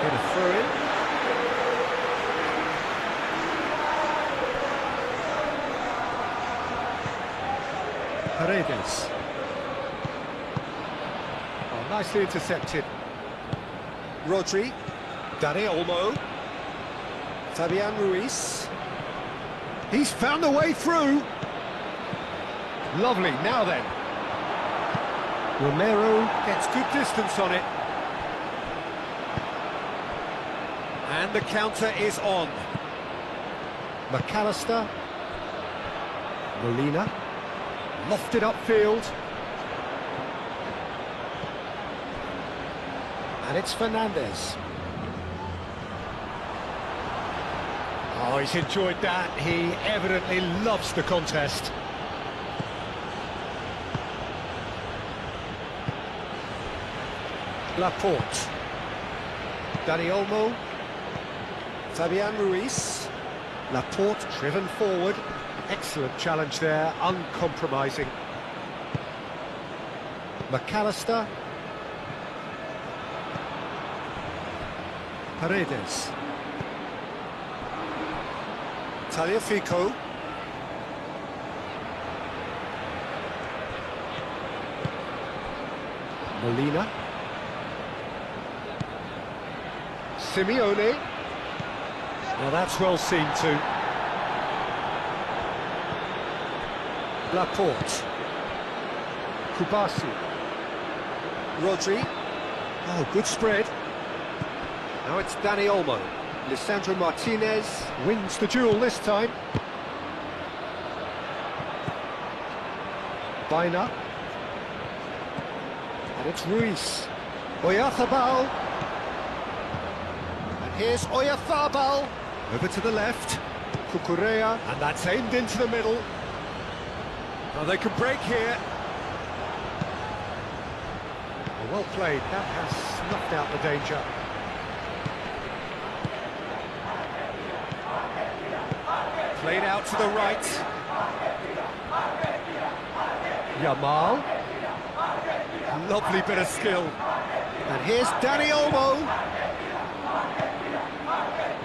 Get a throw in. Paredes. Oh, nicely intercepted. Rodri. Dani Olmo. Fabian Ruiz. He's found a way through. Lovely, now then. Romero gets good distance on it. And the counter is on. McAllister. Molina. Lofted upfield. And it's Fernandez. Oh, he's enjoyed that. He evidently loves the contest. Laporte. Dani Olmo. Fabian Ruiz. Laporte driven forward. Excellent challenge there, uncompromising. McAllister. Paredes. Tagliafico. Molina. Simeone. Now that's well seen too. Laporte. Kubasi. Rodri. Oh, good spread. Now it's Dani Olmo. Lisandro Martinez wins the duel this time. Baina. And it's Ruiz. Oyarzabal. And here's Oyarzabal. Over to the left. Kukurea. And that's aimed into the middle. Well, they can break here. Well played. That has snuffed out the danger. Played out to the right. Yamal. Lovely bit of skill. And here's Dani Olmo.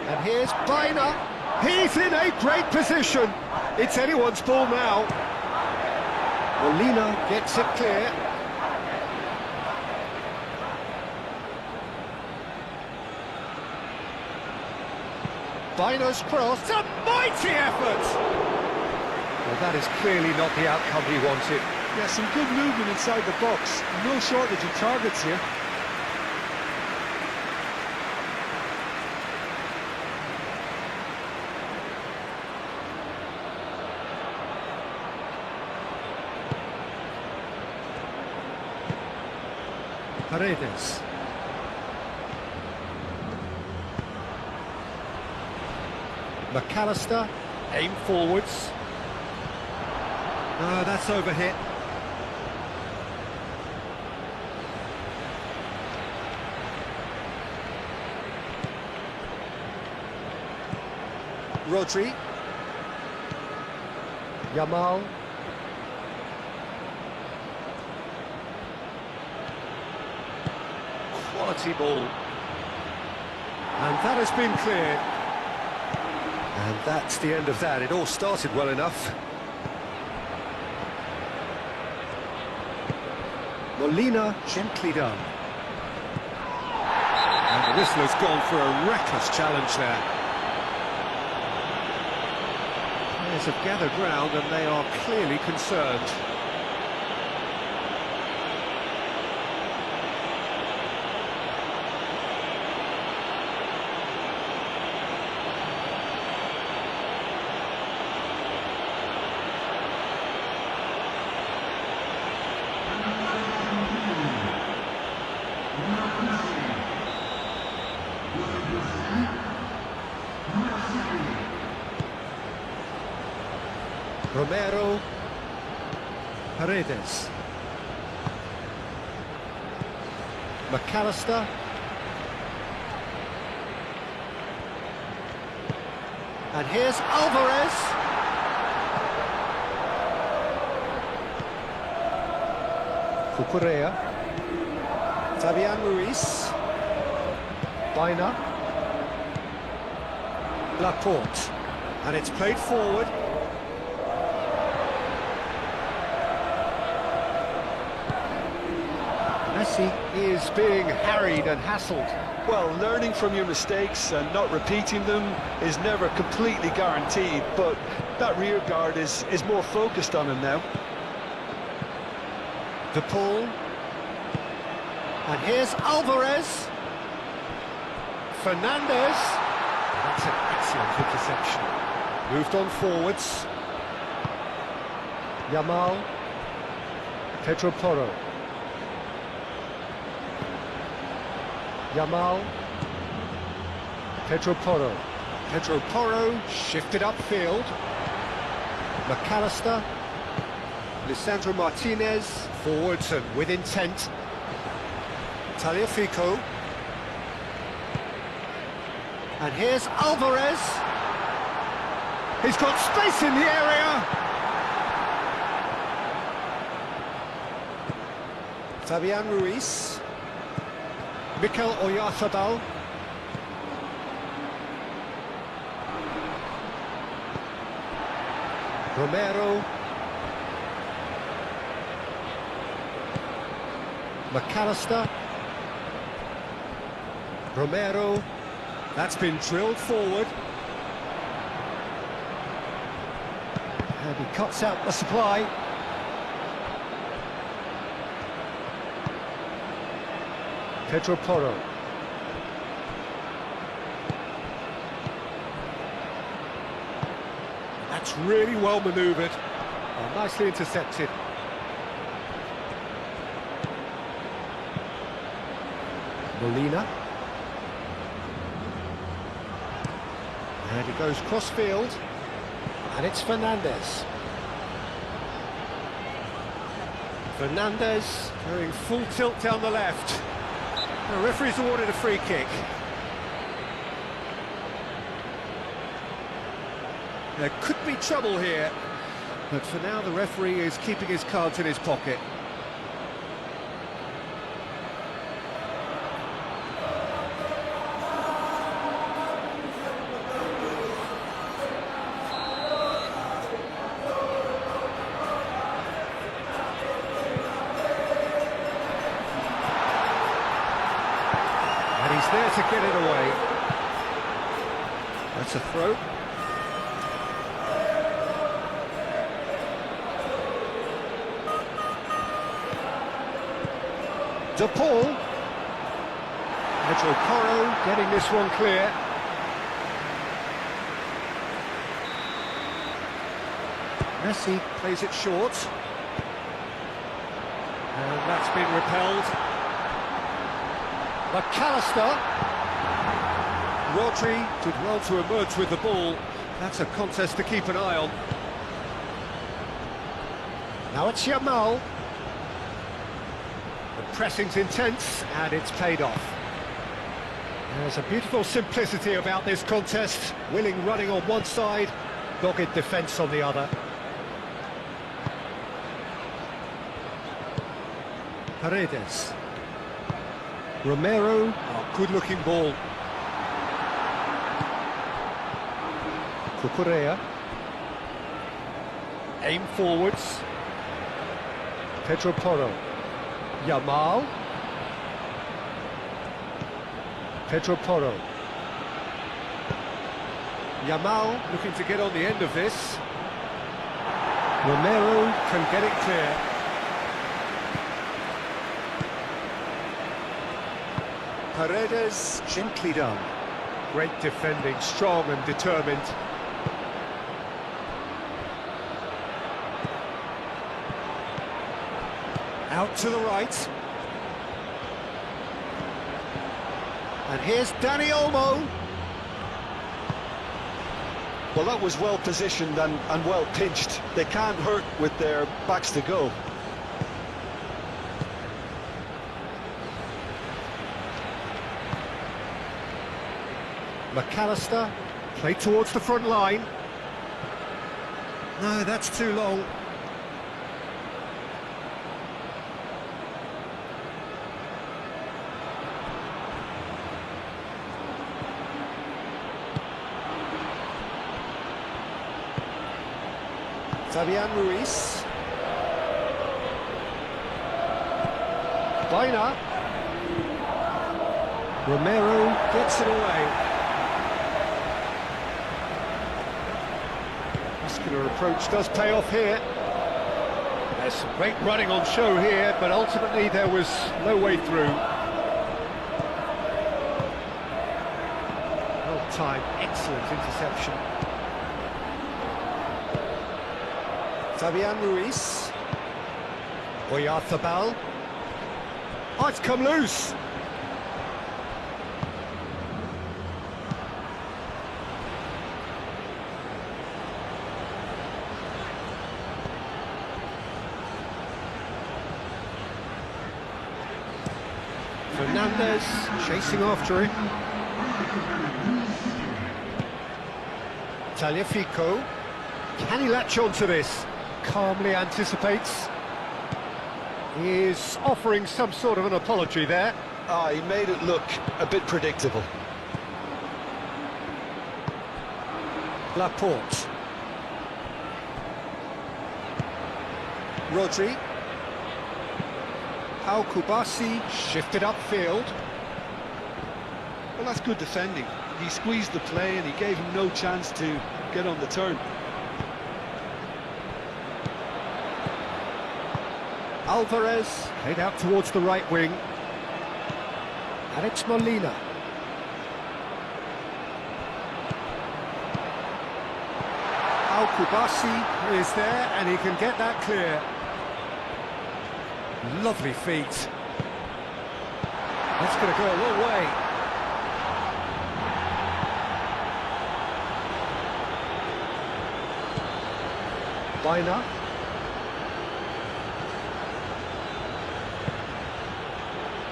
And here's Baina. He's in a great position. It's anyone's ball now. Molina gets it clear. Bino's cross, it's a mighty effort! Well, that is clearly not the outcome he wanted. Yeah, some good movement inside the box. No shortage of targets here. Paredes. McAllister, aim forwards. No, that's overhit. Rodri. Yamal. Quality ball. And that has been cleared. And that's the end of that. It all started well enough. Molina, gently done. And the whistle has gone for a reckless challenge there. Players have gathered round and they are clearly concerned. Romero, Paredes, McAllister, and here's Alvarez. Cucurella, Fabian Ruiz, Bina, Laporte, and it's played forward. Messi is being harried and hassled. Well, learning from your mistakes and not repeating them is never completely guaranteed, but that rear guard is more focused on him now. De Paul. And here's Alvarez. Fernandez. That's an excellent interception. Moved on forwards. Yamal. Pedro Porro. Yamal, Pedro Porro. Pedro Porro shifted upfield. McAllister, Lisandro Martinez, forwards and with intent. Tagliafico. And here's Alvarez. He's got space in the area. Fabian Ruiz. Mikel Oyarzabal. Romero. McAllister. Romero. That's been drilled forward. And he cuts out the supply. Pedro Porro. That's really well manoeuvred. Oh, nicely intercepted. Molina. And he goes cross-field. And it's Fernandez. Fernandez going full tilt down the left. The referee's awarded a free kick. There could be trouble here, but for now the referee is keeping his cards in his pocket. And he's there to get it away. That's a throw. De Paul. Pedro Porro getting this one clear. Messi plays it short. And that's been repelled. McAllister. Rodri did well to emerge with the ball. That's a contest to keep an eye on. Now it's Yamal. The pressing's intense and it's paid off. There's a beautiful simplicity about this contest. Willing running on one side, dogged defence on the other. Paredes. Romero, good-looking ball. Cucurella. Aim forwards. Pedro Porro. Yamal. Pedro Porro. Yamal looking to get on the end of this. Romero can get it clear. Paredes, gently done. Great defending, strong and determined. Out to the right. And here's Dani Olmo. Well, that was well positioned and well pinched. They can't hurt with their backs to go. McAllister, played towards the front line. No, that's too long. Fabian Ruiz. Baina. Romero gets it away. Muscular approach does pay off here. There's some great running on show here, but ultimately there was no way through. Well timed, excellent interception. Fabian Ruiz. Oyarzabal. Oh, it's come loose. Fernandez chasing after him. Tagliafico. Can he latch on to this? Calmly anticipates. He is offering some sort of an apology there. He made it look a bit predictable. Laporte. Rodri. Al Kubasi shifted upfield. Well, that's good defending. He squeezed the play and he gave him no chance to get on the turn. Alvarez head out towards the right wing. And it's Molina. Al Kubasi is there and he can get that clear. Lovely feet. That's going to go a long way. Baina.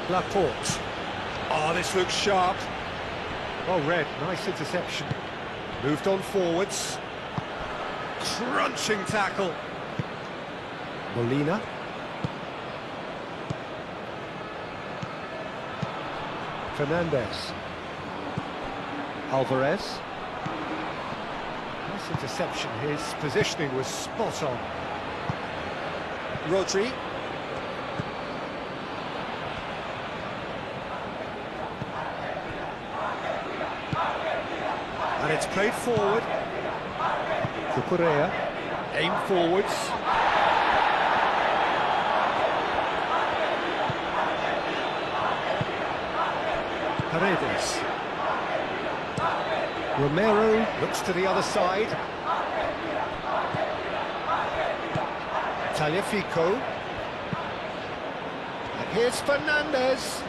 Laporte. Oh, this looks sharp. Well read, nice interception. Moved on forwards. Crunching tackle. Molina. Fernandez. Alvarez. Nice interception, his positioning was spot on. Rodri. And it's played forward. Cucurella, aim forwards. Paredes. Romero looks to the other side. Tagliafico. And here's Fernandez.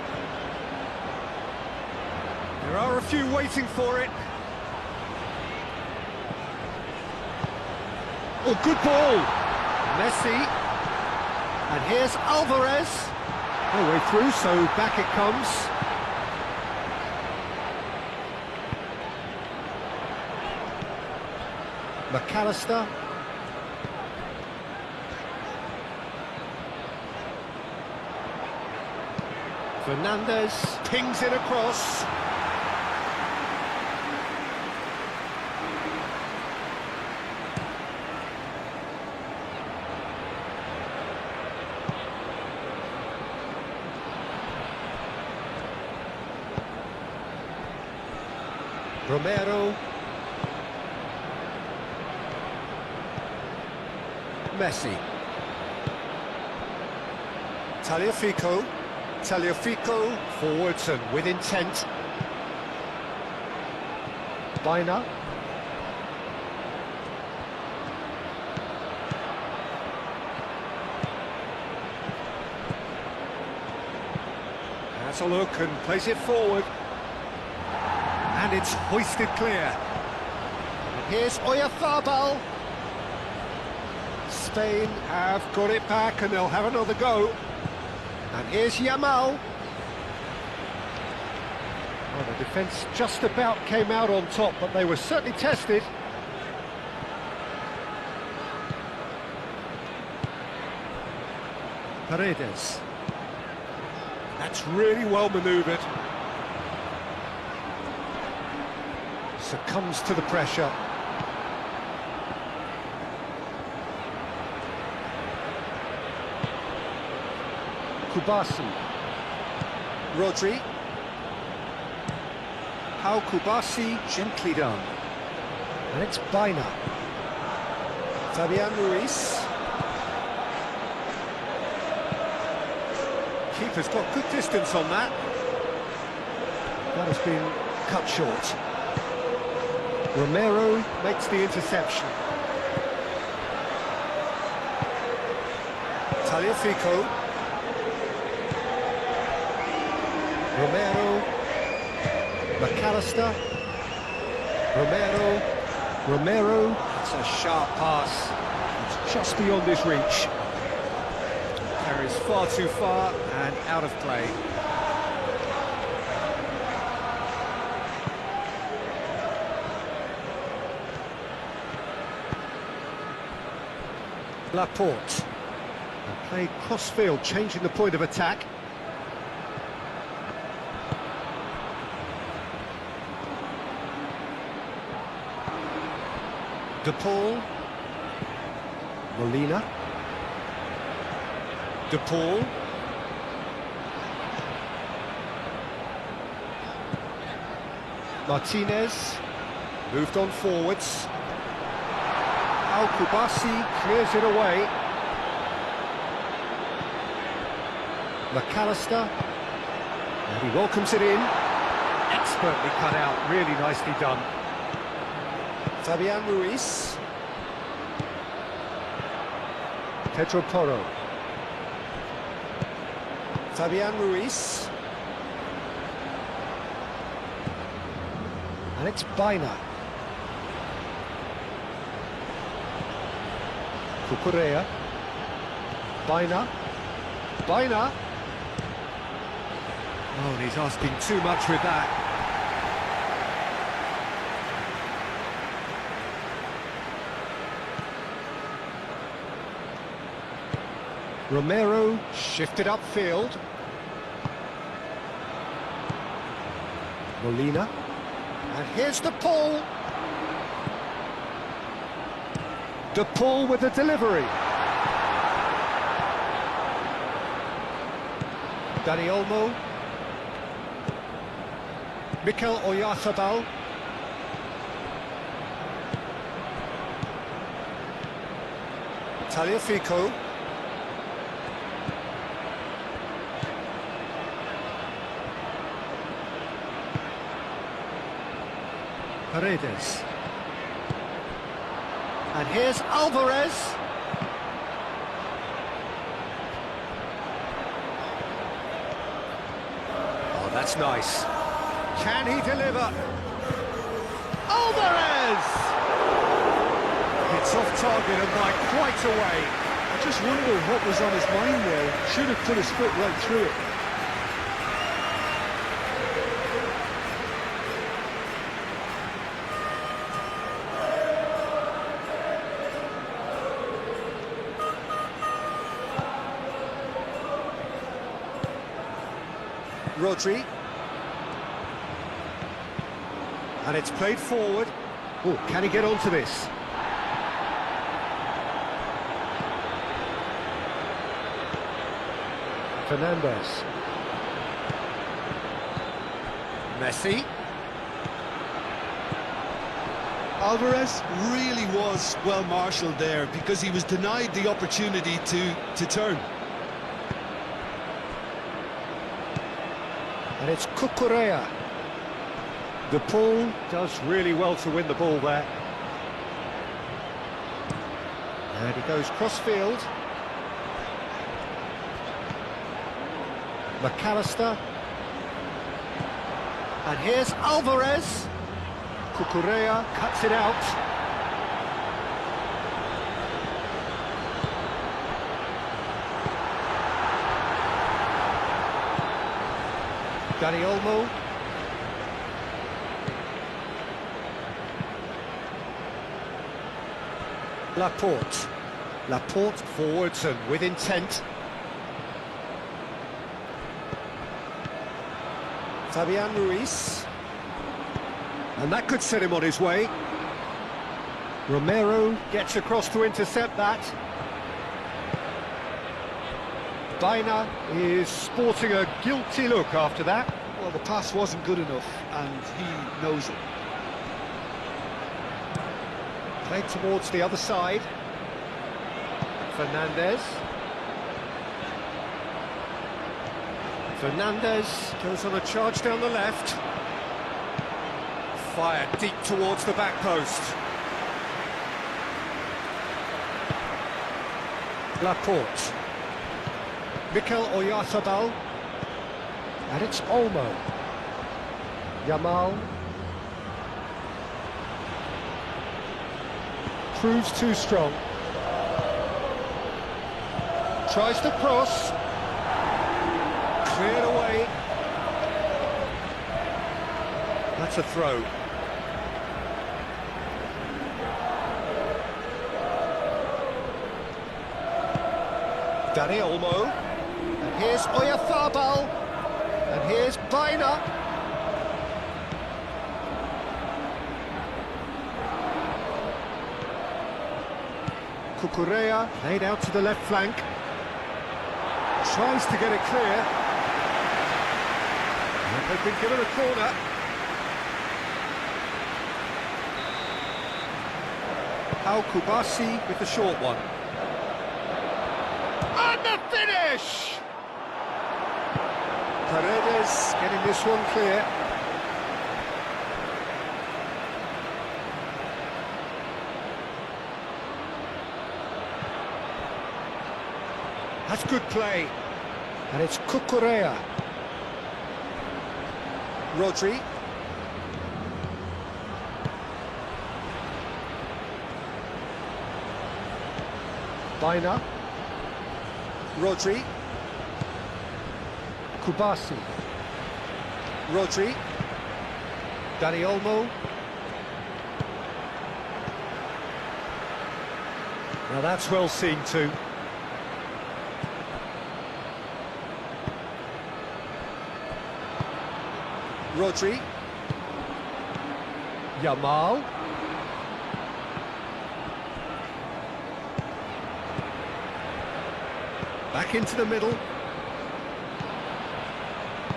There are a few waiting for it. Oh, good ball. Messi. And here's Alvarez. No way through, so back it comes. McAllister. Fernandez pings it across. Romero. Messi. Tagliafico. Tagliafico forwards and with intent. Baina. Has a look and plays it forward. And it's hoisted clear. And here's Oyarzabal. Spain have got it back and they'll have another go. And here's Yamal. Well, the defence just about came out on top, but they were certainly tested. Paredes. That's really well manoeuvred. Succumbs to the pressure. Kubasi. Rodri. How Kubasi, gently done. And it's Baina. Fabian Ruiz. Keeper's got good distance on that. That has been cut short. Romero makes the interception. Tagliafico. Romero. McAllister. Romero. It's a sharp pass. It's just beyond his reach. Carries far too far and out of play. Laporte. And played cross-field, changing the point of attack. De Paul. Molina. De Paul. Martinez. Moved on forwards. Al-Kubasi clears it away. McAllister. And he welcomes it in. Expertly cut out, really nicely done. Fabian Ruiz. Pedro Porro. Fabian Ruiz. And it's Baina. Cucurella. Baina. Baina. Oh, and he's asking too much with that. Romero shifted upfield. Molina. And here's De Paul. De Paul with the delivery. Dani Olmo. Mikel Oyarzabal. Taliafico. Paredes. And here's Alvarez. Oh, that's nice. Can he deliver? Alvarez! It's off target and by quite a way. I just wonder what was on his mind there. Should have put his foot right through it. Rodri. And it's played forward. Oh, can he get onto this? Fernandez. Messi. Alvarez really was well marshalled there because he was denied the opportunity to turn. And it's Cucurella. The Paul does really well to win the ball there. And he goes cross-field. McAllister. And here's Alvarez. Cucurella cuts it out. Dani Olmo. Laporte forwards and with intent. Fabian Ruiz. And that could set him on his way. Romero gets across to intercept that. Baina is sporting a guilty look after that. Well, the pass wasn't good enough, and he knows it. Played towards the other side. Fernandez. Fernandez goes on a charge down the left. Fired deep towards the back post. Laporte. Mikel Oyarzabal. And it's Olmo. Yamal. Proves too strong. Tries to cross. Cleared away. That's a throw. Dani Olmo. And here's Oyarzabal. And here's Baina. Cucurella played out to the left flank. Tries to get it clear. And they've been given a corner. Al Kubasi with the short one. And the finish! Paredes getting this one clear. That's good play. And it's Cucurella. Rodri. Baina. Rodri. Kubasi. Rodri. Dani Olmo. Now that's well seen too. Rodri. Yamal. Back into the middle.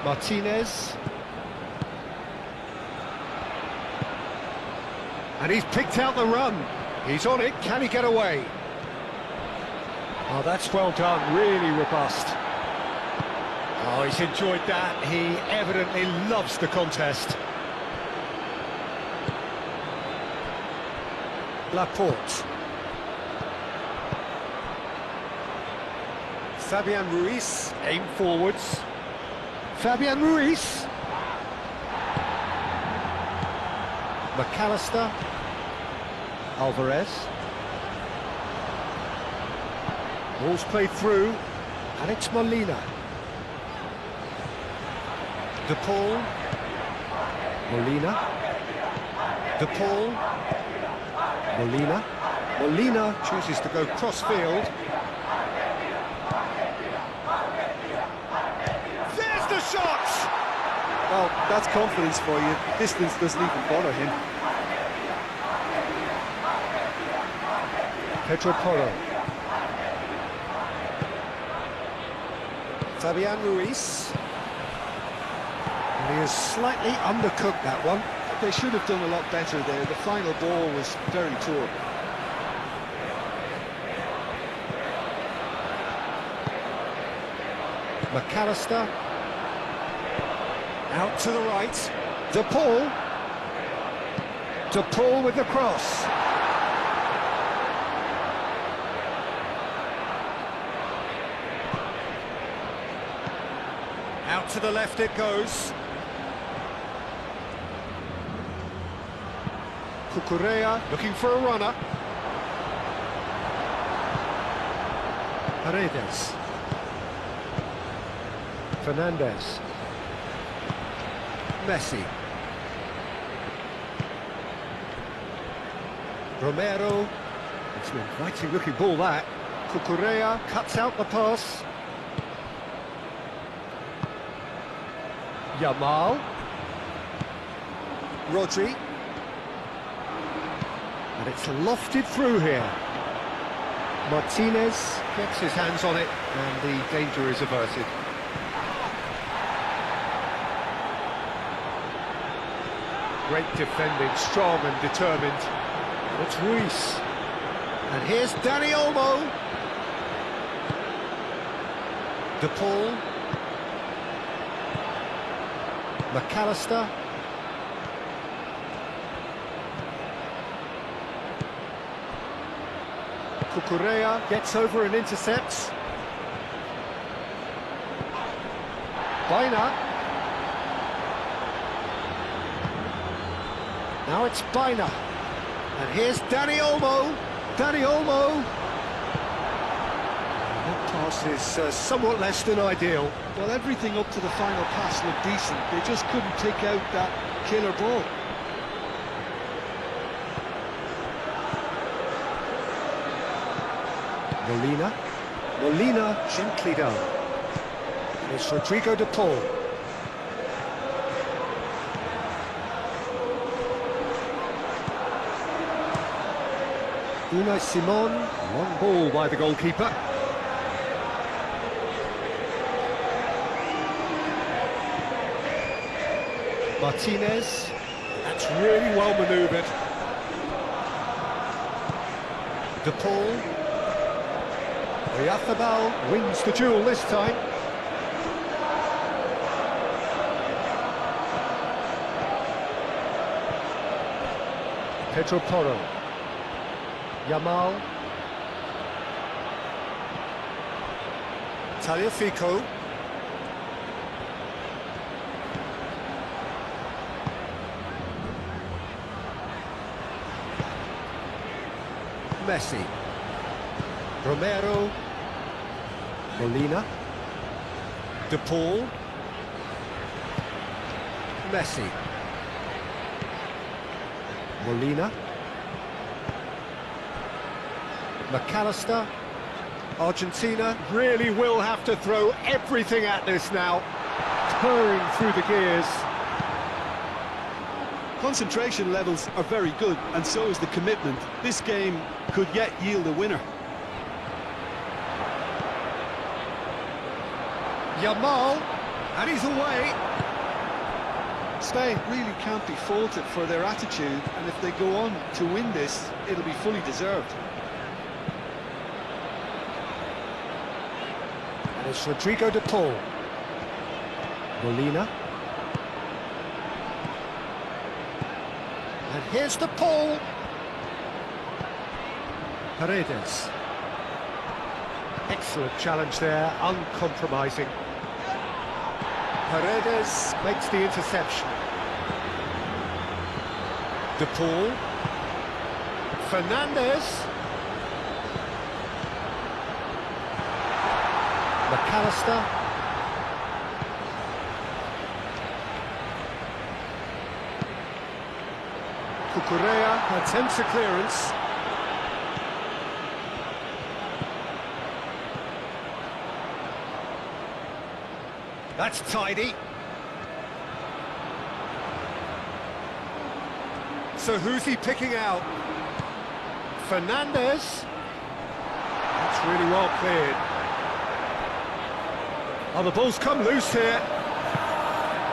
Martinez. And he's picked out the run. He's on it. Can he get away? Oh, that's well done, really robust. Oh, he's enjoyed that. He evidently loves the contest. Laporte. Fabian Ruiz, aim forwards. Fabian Ruiz. McAllister. Alvarez. Ball's played through. Alex Molina. De Paul. Molina. De Paul. Molina. Molina chooses to go cross-field. There's the shot! Well, that's confidence for you. Distance doesn't even bother him. Pedro Porro. Fabian Ruiz. And he has slightly undercooked that one. They should have done a lot better there. The final ball was very poor. McAllister. Out to the right. De Paul. De Paul with the cross. Out to the left it goes. Cucurella looking for a runner. Paredes. Fernandez. Messi. Romero. It's an inviting looking ball that. Cucurella cuts out the pass. Yamal. Rodri. And it's lofted through here. Martinez gets his hands on it and the danger is averted. Great defending, strong and determined. It's Ruiz. And here's Dani Olmo. De Paul. McAllister. Cucurella gets over and intercepts. Baina. Now it's Baina. And here's Dani Olmo. Dani Olmo. That pass is somewhat less than ideal. Well, everything up to the final pass looked decent. They just couldn't pick out that killer ball. Molina. Molina gently down. And it's Rodrigo De Paul. Unai Simon, long ball by the goalkeeper. Martinez, that's really well manoeuvred. De Paul. Oyarzábal wins the duel this time. Pedro Porro. Yamal. Tagliafico. Messi. Romero. Molina. De Paul. Messi. Molina. McAllister. Argentina really will have to throw everything at this now, purring through the gears. Concentration levels are very good, and so is the commitment. This game could yet yield a winner. Yamal, and he's away. Spain really can't be faulted for their attitude, and if they go on to win this, it'll be fully deserved. It's Rodrigo de Paul. Molina. And here's de Paul. Paredes. Excellent challenge there, uncompromising. Paredes makes the interception. De Paul. Fernandez. McAllister. Cucurella attempts a clearance. That's tidy. So who's he picking out? Fernandez. That's really well cleared. Oh, the ball's come loose here.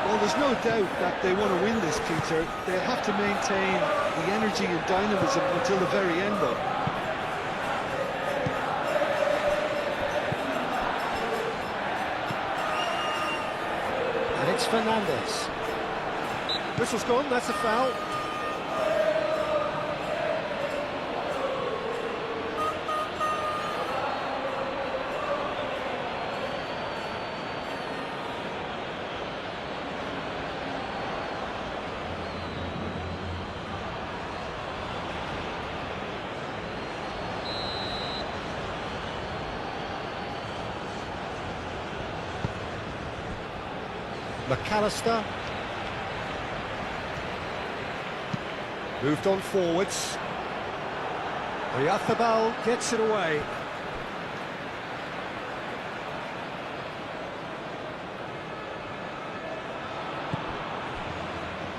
Well, there's no doubt that they want to win this, Peter. They'll have to maintain the energy and dynamism until the very end, though. And it's Fernandez. Whistle's gone, that's a foul. McAllister. Moved on forwards. Oyarzábal gets it away.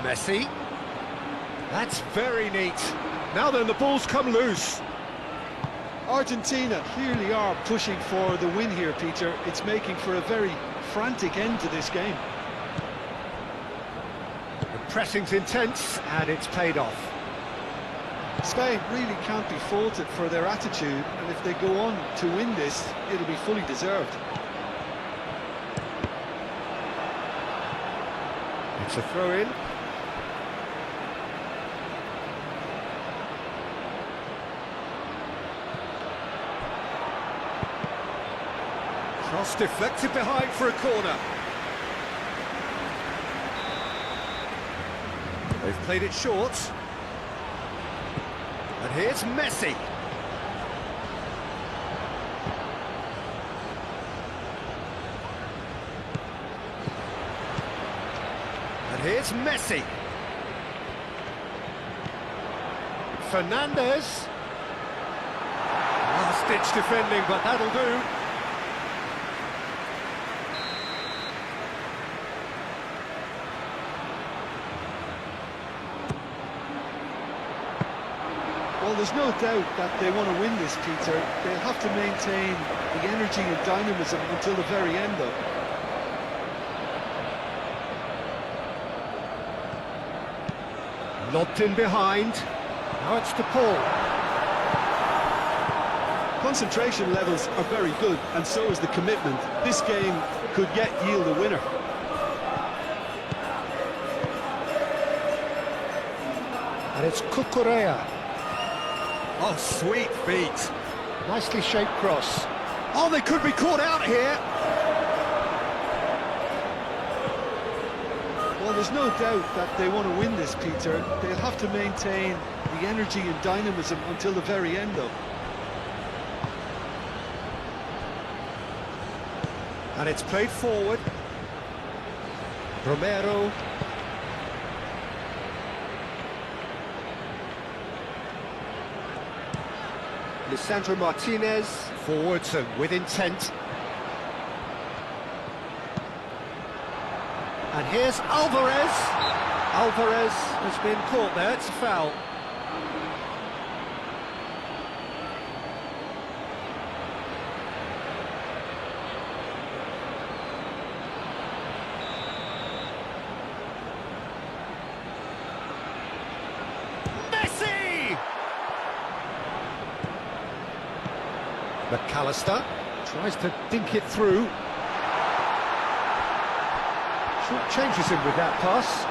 Messi. That's very neat. Now then, the ball's come loose. Argentina clearly are pushing for the win here, Peter. It's making for a very frantic end to this game. The pressing's intense, and it's paid off. Spain really can't be faulted for their attitude, and if they go on to win this, it'll be fully deserved. It's a throw-in. Cross deflected behind for a corner. They've played it short. And here's Messi. And here's Messi. Fernandez. Last-ditch defending, but that'll do. Well, there's no doubt that they want to win this, Peter. They'll have to maintain the energy and dynamism until the very end, though. Lobbed in behind. Now it's de Paul. Concentration levels are very good, and so is the commitment. This game could yet yield a winner. And it's Cucurella. Oh, sweet feet. Nicely shaped cross. Oh, they could be caught out here. Well, there's no doubt that they want to win this, Peter. They'll have to maintain the energy and dynamism until the very end, though. And it's played forward. Romero. Lisandro Martinez, forwards and with intent. And here's Alvarez. Alvarez has been caught there, it's a foul. McAllister tries to dink it through. Changes him with that pass.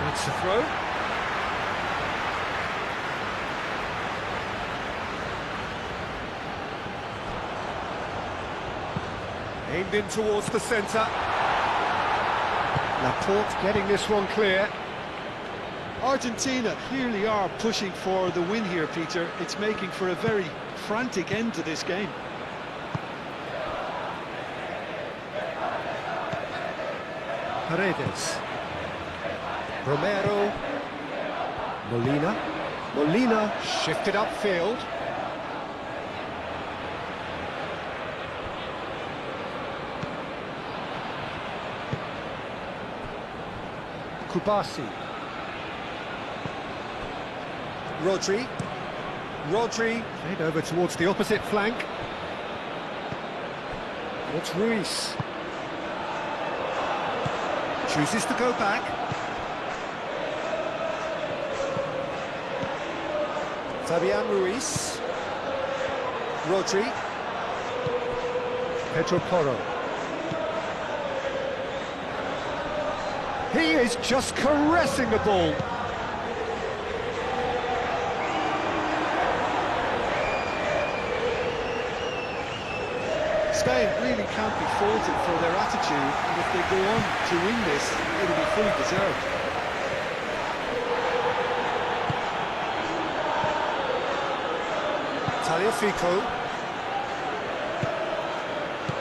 That's a throw. Aimed in towards the centre. Laporte getting this one clear. Argentina clearly are pushing for the win here, Peter. It's making for a very frantic end to this game. Paredes. Romero. Molina. Molina shifted upfield. Kubasi. Rodri. Rodri played over towards the opposite flank. It's Ruiz. Chooses to go back. Fabian Ruiz. Rodri. Pedro Porro. He is just caressing the ball. Spain really can't be faulted for their attitude, and if they go on to win this, it'll be fully deserved. Tagliafico.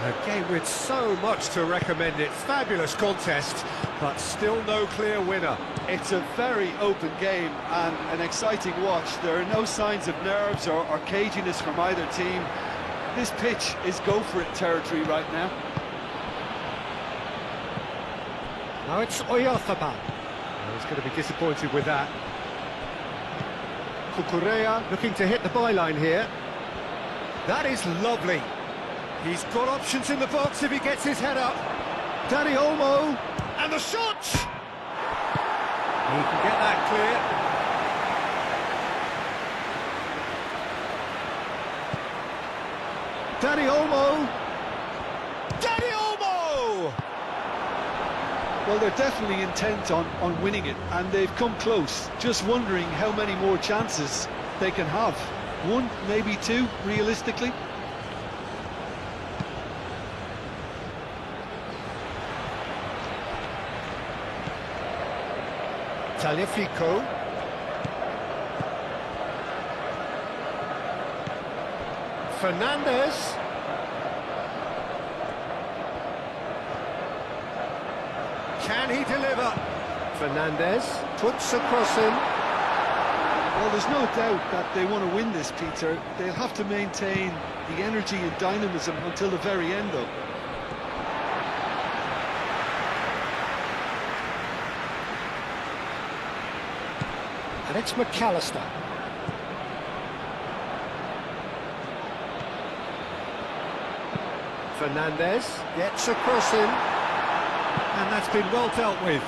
A game with so much to recommend it. Fabulous contest, but still no clear winner. It's a very open game and an exciting watch. There are no signs of nerves or caginess from either team. This pitch is go-for-it territory right now. Now it's Oyarzabal. He's going to be disappointed with that. Cucurella looking to hit the byline here. That is lovely. He's got options in the box if he gets his head up. Dani Olmo, and the shot! He can get that clear. Dani Olmo! Dani Olmo! Well, they're definitely intent on winning it, and they've come close. Just wondering how many more chances they can have. One, maybe two, realistically. Tagliafico. Fernandez. Can he deliver? Fernandez puts a cross in. Well, there's no doubt that they want to win this, Peter. They'll have to maintain the energy and dynamism until the very end, though. And it's McAllister. Fernandez gets a cross in, and that's been well dealt with.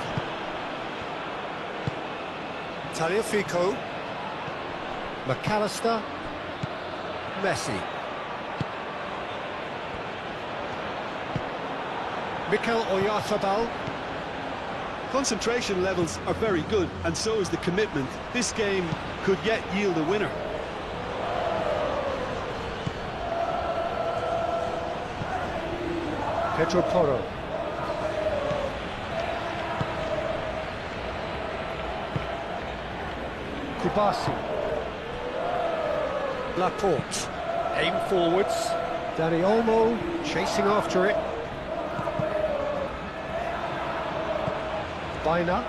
Tagliafico. McAllister. Messi. Mikel Oyarzabal. Concentration levels are very good, and so is the commitment. This game could yet yield a winner. Pedro Porro. Kubasi. Laporte. Aim forwards. Dani Olmo chasing after it. Baina.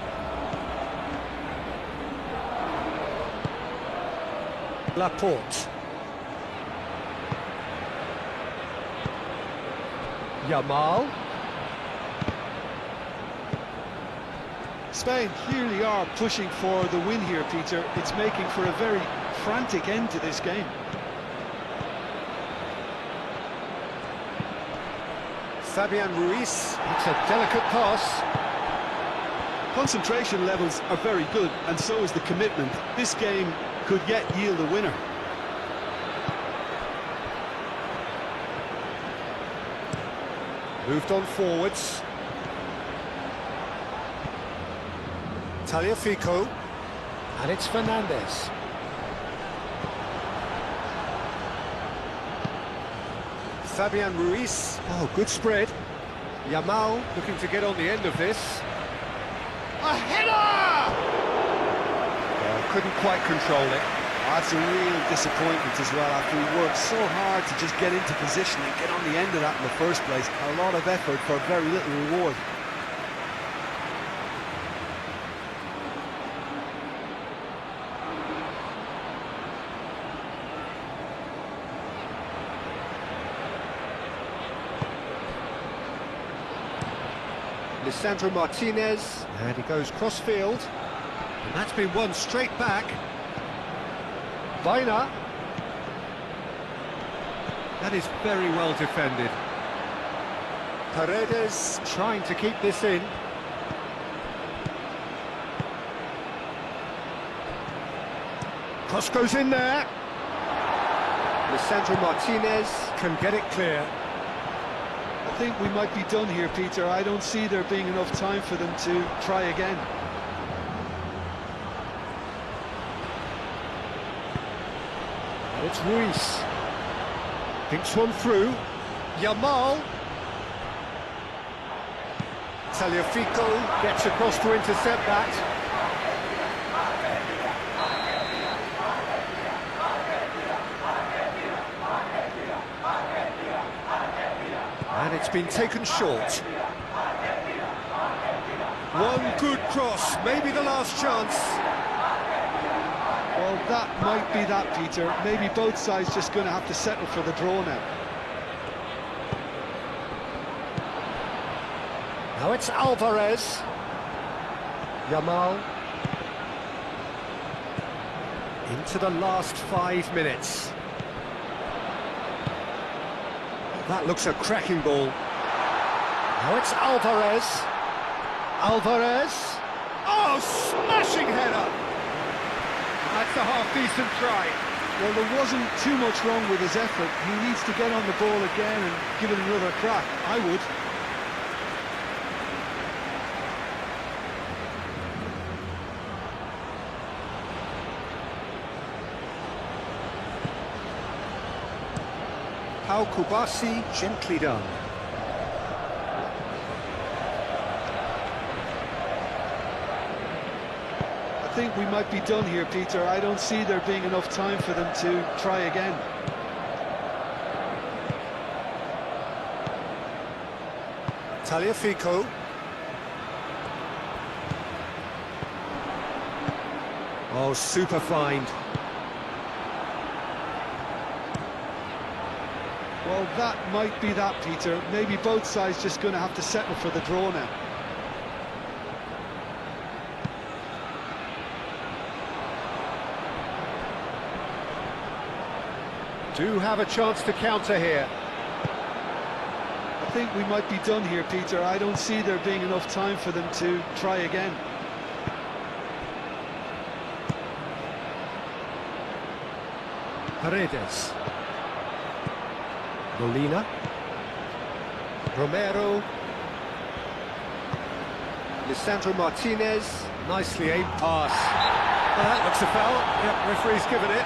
Laporte. Yamal. Spain clearly are pushing for the win here, Peter. It's making for a very frantic end to this game. Fabian Ruiz, it's a delicate pass. Concentration levels are very good, and so is the commitment. This game could yet yield a winner. Moved on forwards. Tagliafico. And it's Fernandez. Fabian Ruiz. Oh, good spread. Yamal looking to get on the end of this. A header! Oh, couldn't quite control it. That's a real disappointment as well, after he worked so hard to just get into position and get on the end of that in the first place. A lot of effort for very little reward. Lisandro Martinez, and he goes cross-field, and that's been won straight back. Vaina. That is very well defended. Paredes trying to keep this in. Cross goes in there. Lisandro Martinez can get it clear. I think we might be done here, Peter. I don't see there being enough time for them to try again. And it's Ruiz. Thinks one through. Yamal. Tagliafico gets across to intercept that. And it's been taken short. One good cross, maybe the last chance. Well, that might be that, Peter. Maybe both sides just going to have to settle for the draw now. Now it's Alvarez. Yamal. Into the last 5 minutes. That looks a cracking ball. Now it's Alvarez. Alvarez. Oh, smashing header! That's a half-decent try. Well, there wasn't too much wrong with his effort. He needs to get on the ball again and give it another crack. I would. Pau Kubasi, gently done. I think we might be done here, Peter. I don't see there being enough time for them to try again. Tagliafico. Oh, super find. Well, that might be that, Peter. Maybe both sides just going to have to settle for the draw now. Do have a chance to counter here. I think we might be done here, Peter. I don't see there being enough time for them to try again. Paredes. Molina. Romero. Lisandro Martinez. Nicely aimed pass. Well, that looks a foul. Yep, referee's given it.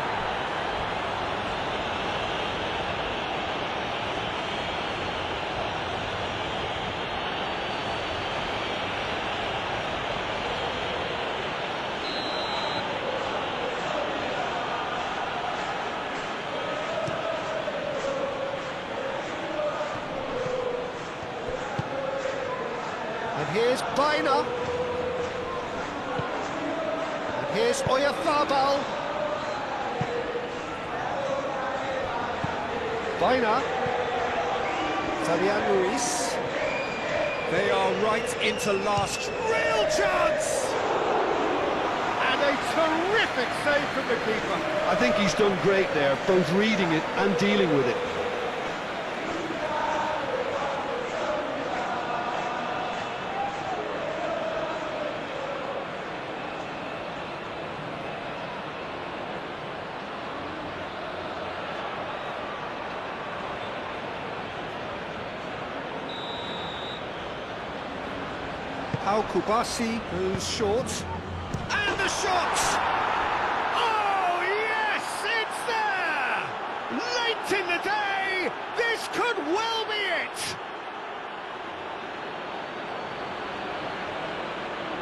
And here's Vaina. And here's Oyarzabal. Vaina. Fabian Ruiz. They are right into last. Real chance! And a terrific save from the keeper. I think he's done great there, both reading it and dealing with it. Pau Kubasi, who's short. And the shot! Oh, yes, it's there! Late in the day, this could well be it!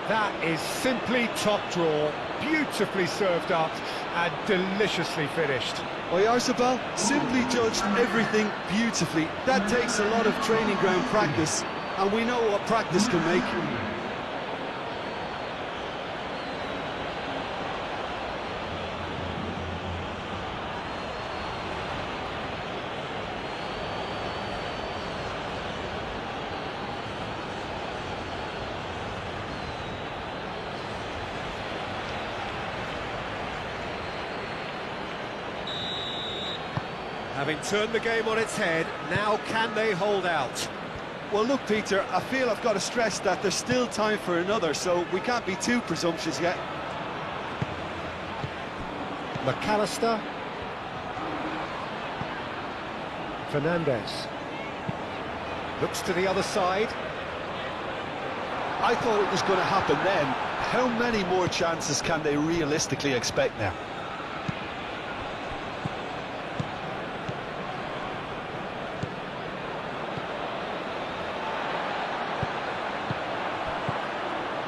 That is simply top draw, beautifully served up and deliciously finished. Oyarzabal simply judged everything beautifully. That takes a lot of training ground practice, and we know what practice can make. Having turned the game on its head, now can they hold out? Well, look, Peter, I feel I've got to stress that there's still time for another, so we can't be too presumptuous yet. McAllister. Fernandez. Looks to the other side. I thought it was going to happen then. How many more chances can they realistically expect now?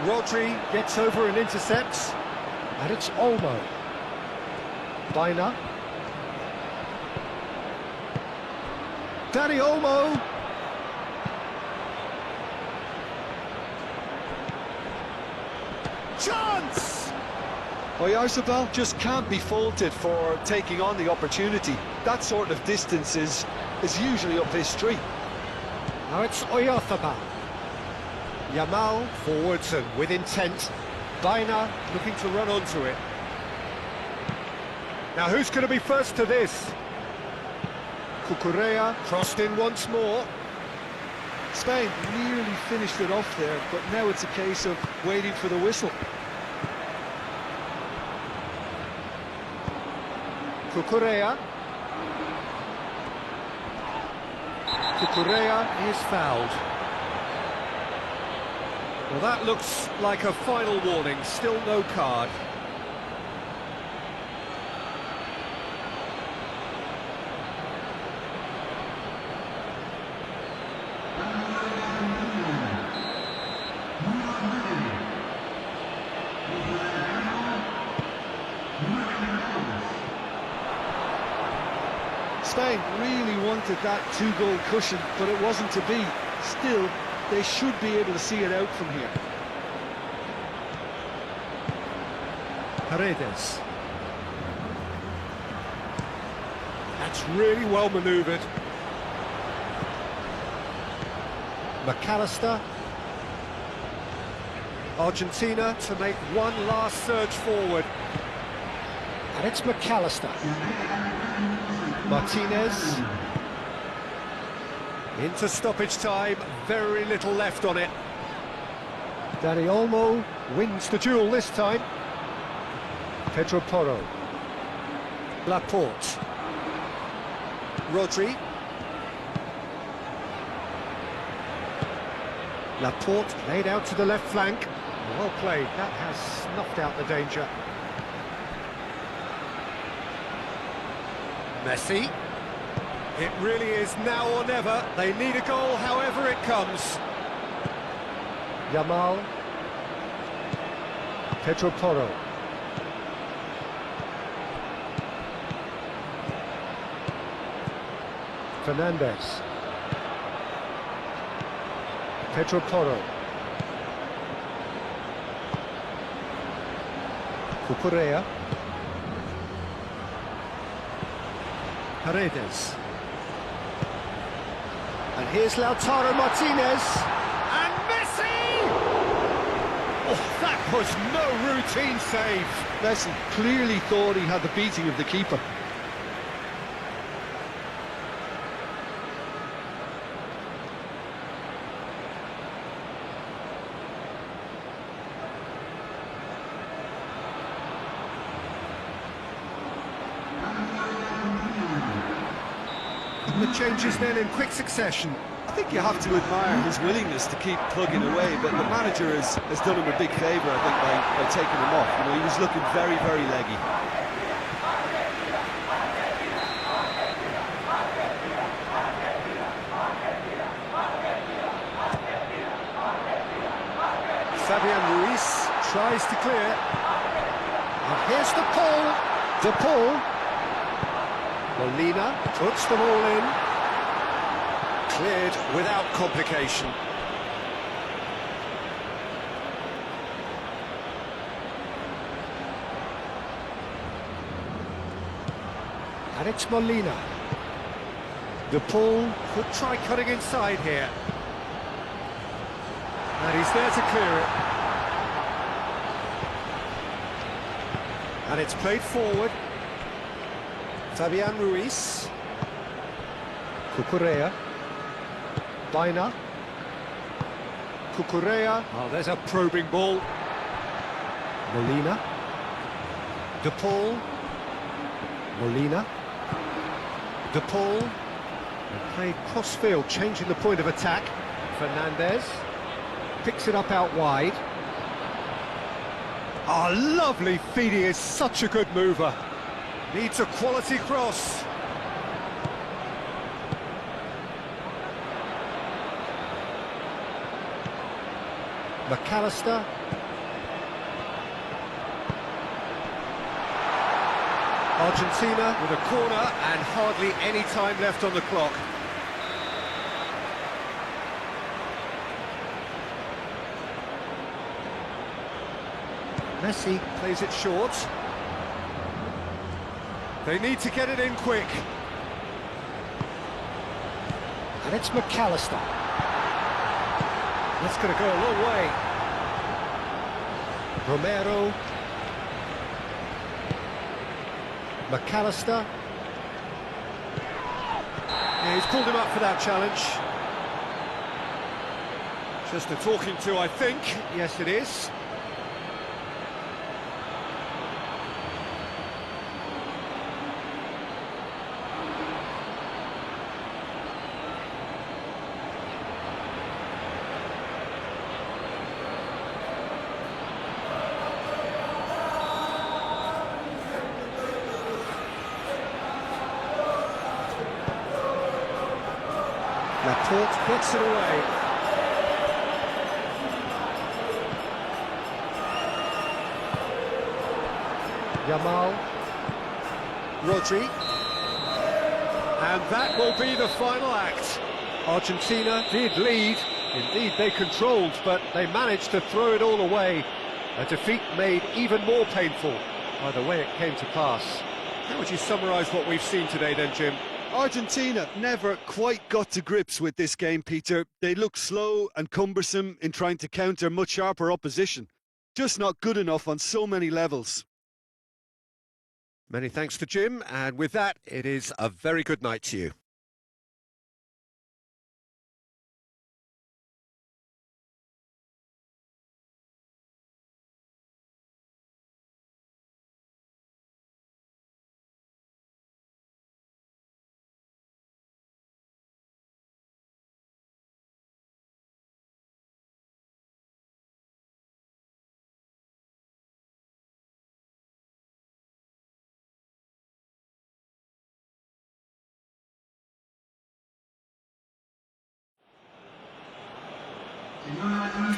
Rodri gets over and intercepts, and it's Olmo. Bina. Danny Olmo. Chance! Oyarzabal just can't be faulted for taking on the opportunity. That sort of distance is usually up his street. Now it's Oyarzabal. Yamal forwards and with intent. Bina looking to run onto it. Now who's going to be first to this? Cucurella crossed in once more. Spain nearly finished it off there, but now it's a case of waiting for the whistle. Cucurella. Cucurella is fouled. Well, that looks like a final warning, still no card. Spain really wanted that two-goal cushion, but it wasn't to be. Still, they should be able to see it out from here. Paredes. That's really well manoeuvred. McAllister. Argentina to make one last surge forward. And it's McAllister. Martinez. Into stoppage time, very little left on it. Danny Olmo wins the duel this time. Pedro Porro. Laporte. Rodri. Laporte laid out to the left flank. Well played, that has snuffed out the danger. Messi. It really is now or never. They need a goal however it comes. Yamal. Pedro Porro. Fernandez. Pedro Porro. Cucurella. Paredes. And here's Lautaro Martinez. And Messi! Oh, that was no routine save. Messi clearly thought he had the beating of the keeper. The changes then in quick succession. A think you have to admire his willingness to keep plugging away, but the manager has done him a big favour, I think, by taking him off. You know, he was looking very, very leggy. Fabian Ruiz tries to clear. And here's the pull. The pull. Molina puts them all in. Cleared without complication. And it's Molina. The pull could try cutting inside here. And he's there to clear it. And it's played forward. Fabian Ruiz. Cucurella. Baina. Cucurella. Oh, there's a probing ball. Molina. De Paul. Molina. De Paul. And played cross-field, changing the point of attack. Fernandez. Picks it up out wide. Oh, lovely feed. He is such a good mover. Needs a quality cross. McAllister. Argentina with a corner and hardly any time left on the clock. Messi plays it short. They need to get it in quick. And it's McAllister. That's going to go a long way. Romero. McAllister. Yeah, he's pulled him up for that challenge. Just a talking to, I think. Yes, it is. Laporte puts it away. Yamal. Rodri. And that will be the final act. Argentina did lead. Indeed, they controlled, but they managed to throw it all away. A defeat made even more painful by the way it came to pass. How would you summarise what we've seen today then, Jim? Argentina never quite got to grips with this game, Peter. They looked slow and cumbersome in trying to counter much sharper opposition. Just not good enough on so many levels. Many thanks to Jim, and with that, it is a very good night to you. Señoras y